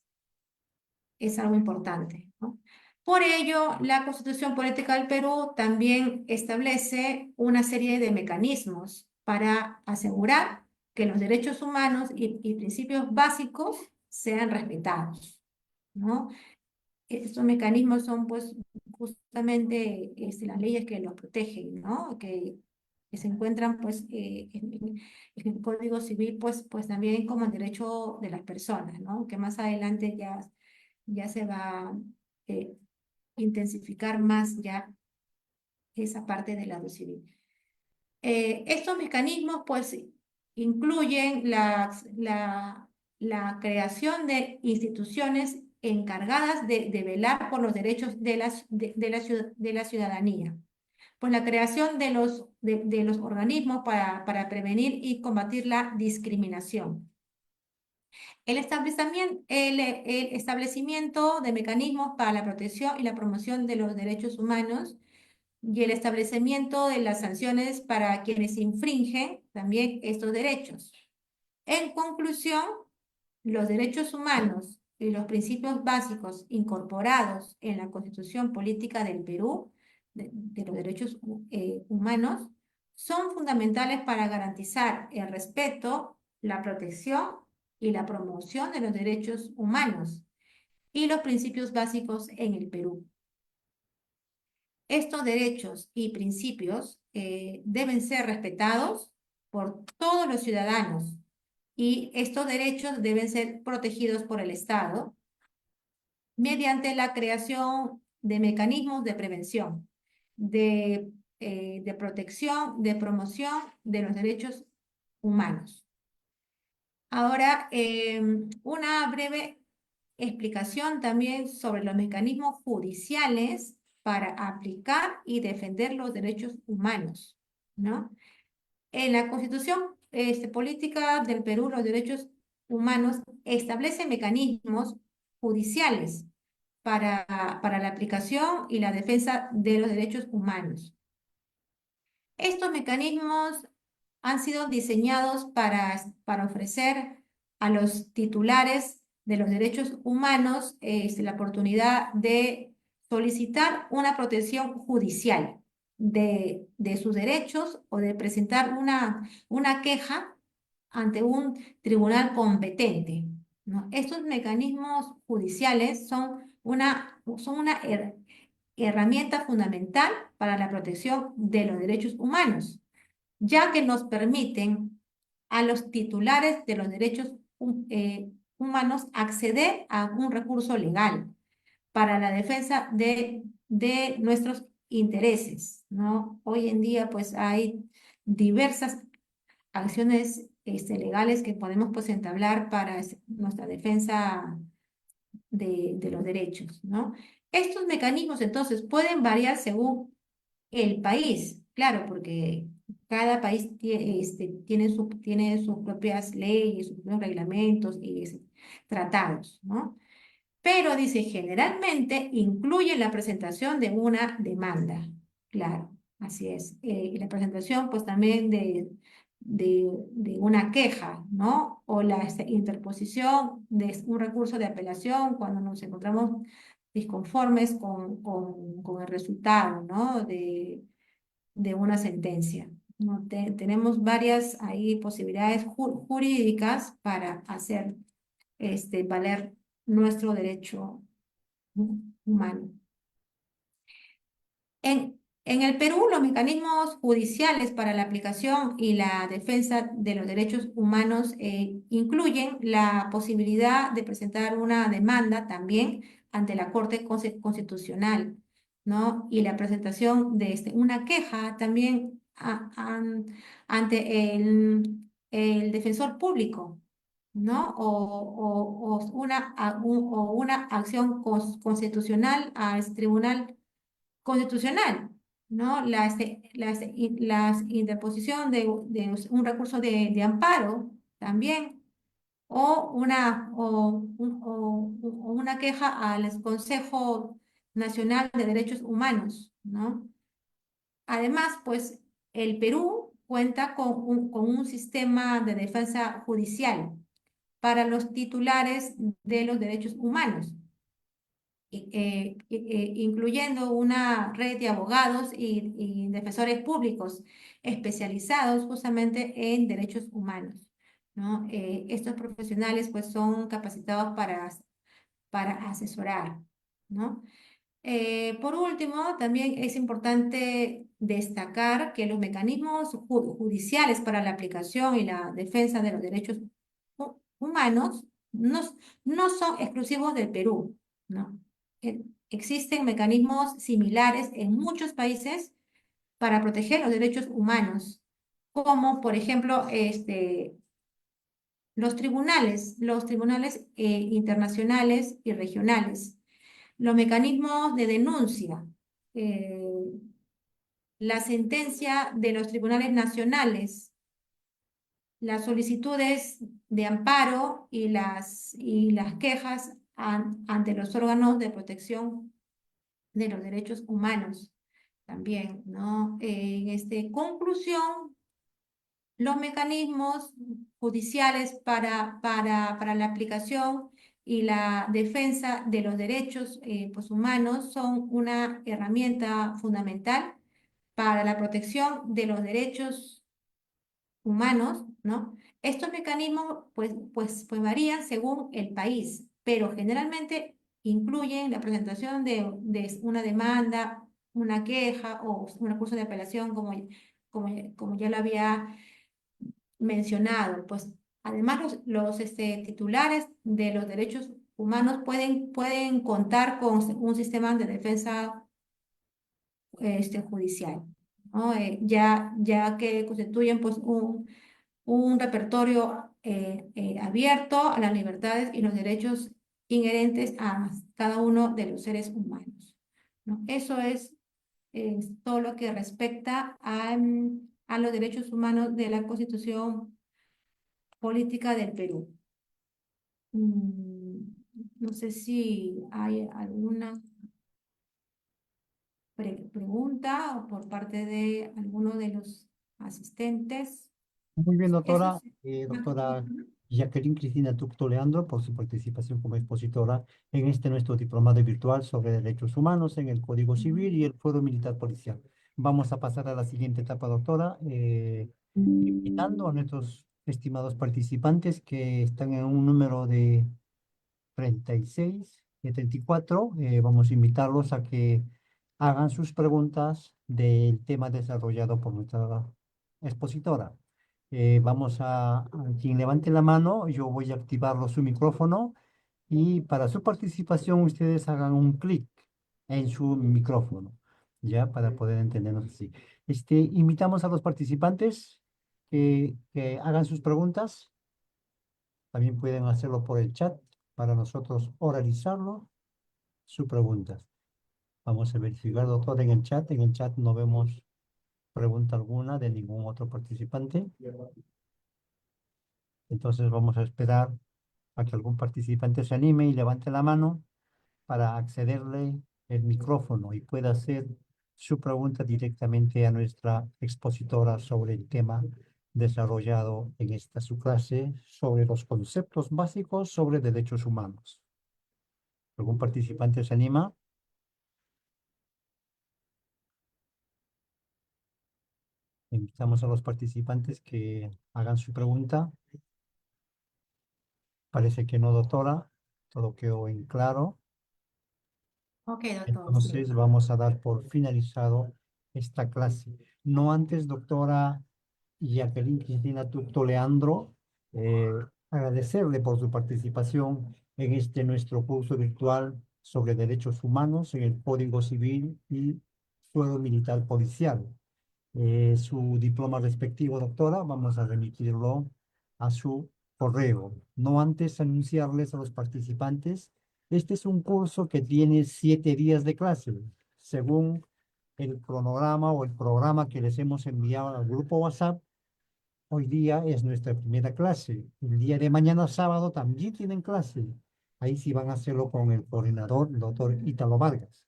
algo importante, ¿no? Por ello, la Constitución Política del Perú también establece una serie de mecanismos para asegurar que los derechos humanos y principios básicos sean respetados, ¿no? Estos mecanismos son, pues, justamente las leyes que los protegen, ¿no? Que se encuentran, pues, en el Código Civil, pues también como el derecho de las personas, ¿no? Que más adelante ya se va a intensificar más ya esa parte del lado civil. Estos mecanismos, pues, incluyen la creación de instituciones encargadas de velar por los derechos de la ciudadanía. Pues la creación de los organismos para prevenir y combatir la discriminación. El establecimiento de mecanismos para la protección y la promoción de los derechos humanos y el establecimiento de las sanciones para quienes infringen también estos derechos. En conclusión, los derechos humanos los principios básicos incorporados en la Constitución Política del Perú, de los derechos humanos, son fundamentales para garantizar el respeto, la protección y la promoción de los derechos humanos y los principios básicos en el Perú. Estos derechos y principios deben ser respetados por todos los ciudadanos y estos derechos deben ser protegidos por el Estado mediante la creación de mecanismos de prevención, de protección, de promoción de los derechos humanos. Ahora, una breve explicación también sobre los mecanismos judiciales para aplicar y defender los derechos humanos, ¿no? En la Constitución Política del Perú, los derechos humanos establece mecanismos judiciales para la aplicación y la defensa de los derechos humanos. Estos mecanismos han sido diseñados para ofrecer a los titulares de los derechos humanos la oportunidad de solicitar una protección judicial de sus derechos o de presentar una queja ante un tribunal competente, ¿no? Estos mecanismos judiciales son una herramienta fundamental para la protección de los derechos humanos, ya que nos permiten a los titulares de los derechos humanos acceder a un recurso legal para la defensa de nuestros intereses, ¿no? Hoy en día, pues, hay diversas acciones legales que podemos, pues, entablar para nuestra defensa de los derechos, ¿no? Estos mecanismos, entonces, pueden variar según el país, claro, porque cada país tiene sus propias leyes, sus propios reglamentos y tratados, ¿no? Pero dice, generalmente incluye la presentación de una demanda, claro, así es. Y la presentación, pues también de una queja, ¿no? O la interposición de un recurso de apelación cuando nos encontramos disconformes con el resultado, ¿no? De una sentencia, ¿no? Tenemos varias ahí posibilidades jurídicas para hacer valer nuestro derecho humano. En el Perú, los mecanismos judiciales para la aplicación y la defensa de los derechos humanos incluyen la posibilidad de presentar una demanda también ante la Corte Constitucional, ¿no? Y la presentación de una queja también ante el defensor público, ¿no? O una acción constitucional al Tribunal Constitucional, ¿no? La interposición de un recurso de amparo también, o una queja al Consejo Nacional de Derechos Humanos, ¿no? Además, pues, el Perú cuenta con un sistema de defensa judicial para los titulares de los derechos humanos, incluyendo una red de abogados y defensores públicos especializados justamente en derechos humanos, ¿no? Estos profesionales, pues, son capacitados para asesorar, ¿no? Por último, también es importante destacar que los mecanismos judiciales para la aplicación y la defensa de los derechos humanos no son exclusivos del Perú, ¿no? Existen mecanismos similares en muchos países para proteger los derechos humanos, como por ejemplo los tribunales internacionales y regionales, los mecanismos de denuncia, la sentencia de los tribunales nacionales, las solicitudes de amparo y las quejas ante los órganos de protección de los derechos humanos también, ¿no? En conclusión, los mecanismos judiciales para la aplicación y la defensa de los derechos pues, humanos son una herramienta fundamental para la protección de los derechos humanos, ¿no? Estos mecanismos pues varían según el país, pero generalmente incluyen la presentación de una demanda, una queja o un recurso de apelación, como ya lo había mencionado. Pues además los titulares de los derechos humanos pueden contar con un sistema de defensa judicial, ¿no? Ya que constituyen pues un repertorio abierto a las libertades y los derechos inherentes a cada uno de los seres humanos, ¿no? Eso es todo lo que respecta a los derechos humanos de la Constitución Política del Perú. Mm, no sé si hay alguna pregunta por parte de alguno de los asistentes. Muy bien, Eso doctora. es más que todo. Doctora Jacqueline Cristina Tucto Leandro, por su participación como expositora en este nuestro diplomado virtual sobre derechos humanos en el Código Civil y el Fuero Militar Policial. Vamos a pasar a la siguiente etapa, doctora, invitando a nuestros estimados participantes que están en un número de 36 y 34. Vamos a invitarlos a que hagan sus preguntas del tema desarrollado por nuestra expositora. Vamos a quien levante la mano, yo voy a activarlo su micrófono y para su participación ustedes hagan un clic en su micrófono, ya para poder entendernos así. Invitamos a los participantes que hagan sus preguntas. También pueden hacerlo por el chat para nosotros oralizarlo, sus preguntas. Vamos a verificar, doctor, en el chat. En el chat no vemos pregunta alguna de ningún otro participante. Entonces vamos a esperar a que algún participante se anime y levante la mano para accederle el micrófono y pueda hacer su pregunta directamente a nuestra expositora sobre el tema desarrollado en esta su clase sobre los conceptos básicos sobre derechos humanos. ¿Algún participante se anima? Invitamos a los participantes que hagan su pregunta. Parece que no, doctora. Todo quedó en claro. Ok, doctor, sí. Entonces vamos a dar por finalizado esta clase. No antes, doctora Jacqueline Cristina Tucto Leandro, agradecerle por su participación en este nuestro curso virtual sobre derechos humanos en el Código Civil y Fuero Militar Policial. Su diploma respectivo, doctora, vamos a remitirlo a su correo. No antes anunciarles a los participantes, este es un curso que tiene 7 días de clase, según el cronograma o el programa que les hemos enviado al grupo WhatsApp. Hoy día es nuestra primera clase. El día de mañana, sábado, también tienen clase. Ahí sí van a hacerlo con el coordinador, el doctor Ítalo Vargas.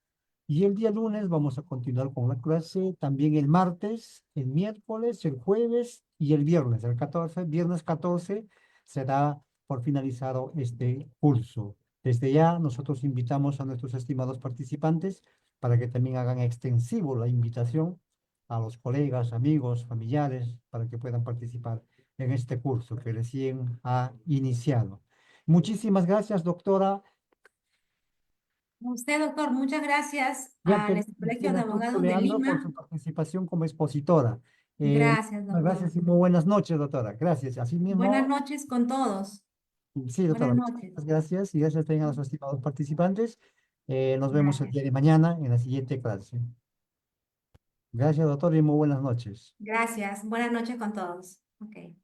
Y el día lunes vamos a continuar con la clase, también el martes, el miércoles, el jueves y el viernes. El 14, viernes 14, se da por finalizado este curso. Desde ya, nosotros invitamos a nuestros estimados participantes para que también hagan extensivo la invitación a los colegas, amigos, familiares, para que puedan participar en este curso que recién ha iniciado. Muchísimas gracias, doctora. A usted, doctor, muchas gracias Ya al que Colegio de Cristina Turco Abogados de Leandro por Lima. su participación como expositora. Gracias, Muchas doctor. gracias y muy buenas noches, doctora. Gracias. Buenas Asimismo, noches con todos. sí, Buenas doctora, muchas noches. gracias y gracias también a los estimados participantes. Nos vemos el Gracias. día de mañana en la siguiente clase. Gracias, doctor, y muy buenas noches. Gracias. Buenas noches con todos. Ok.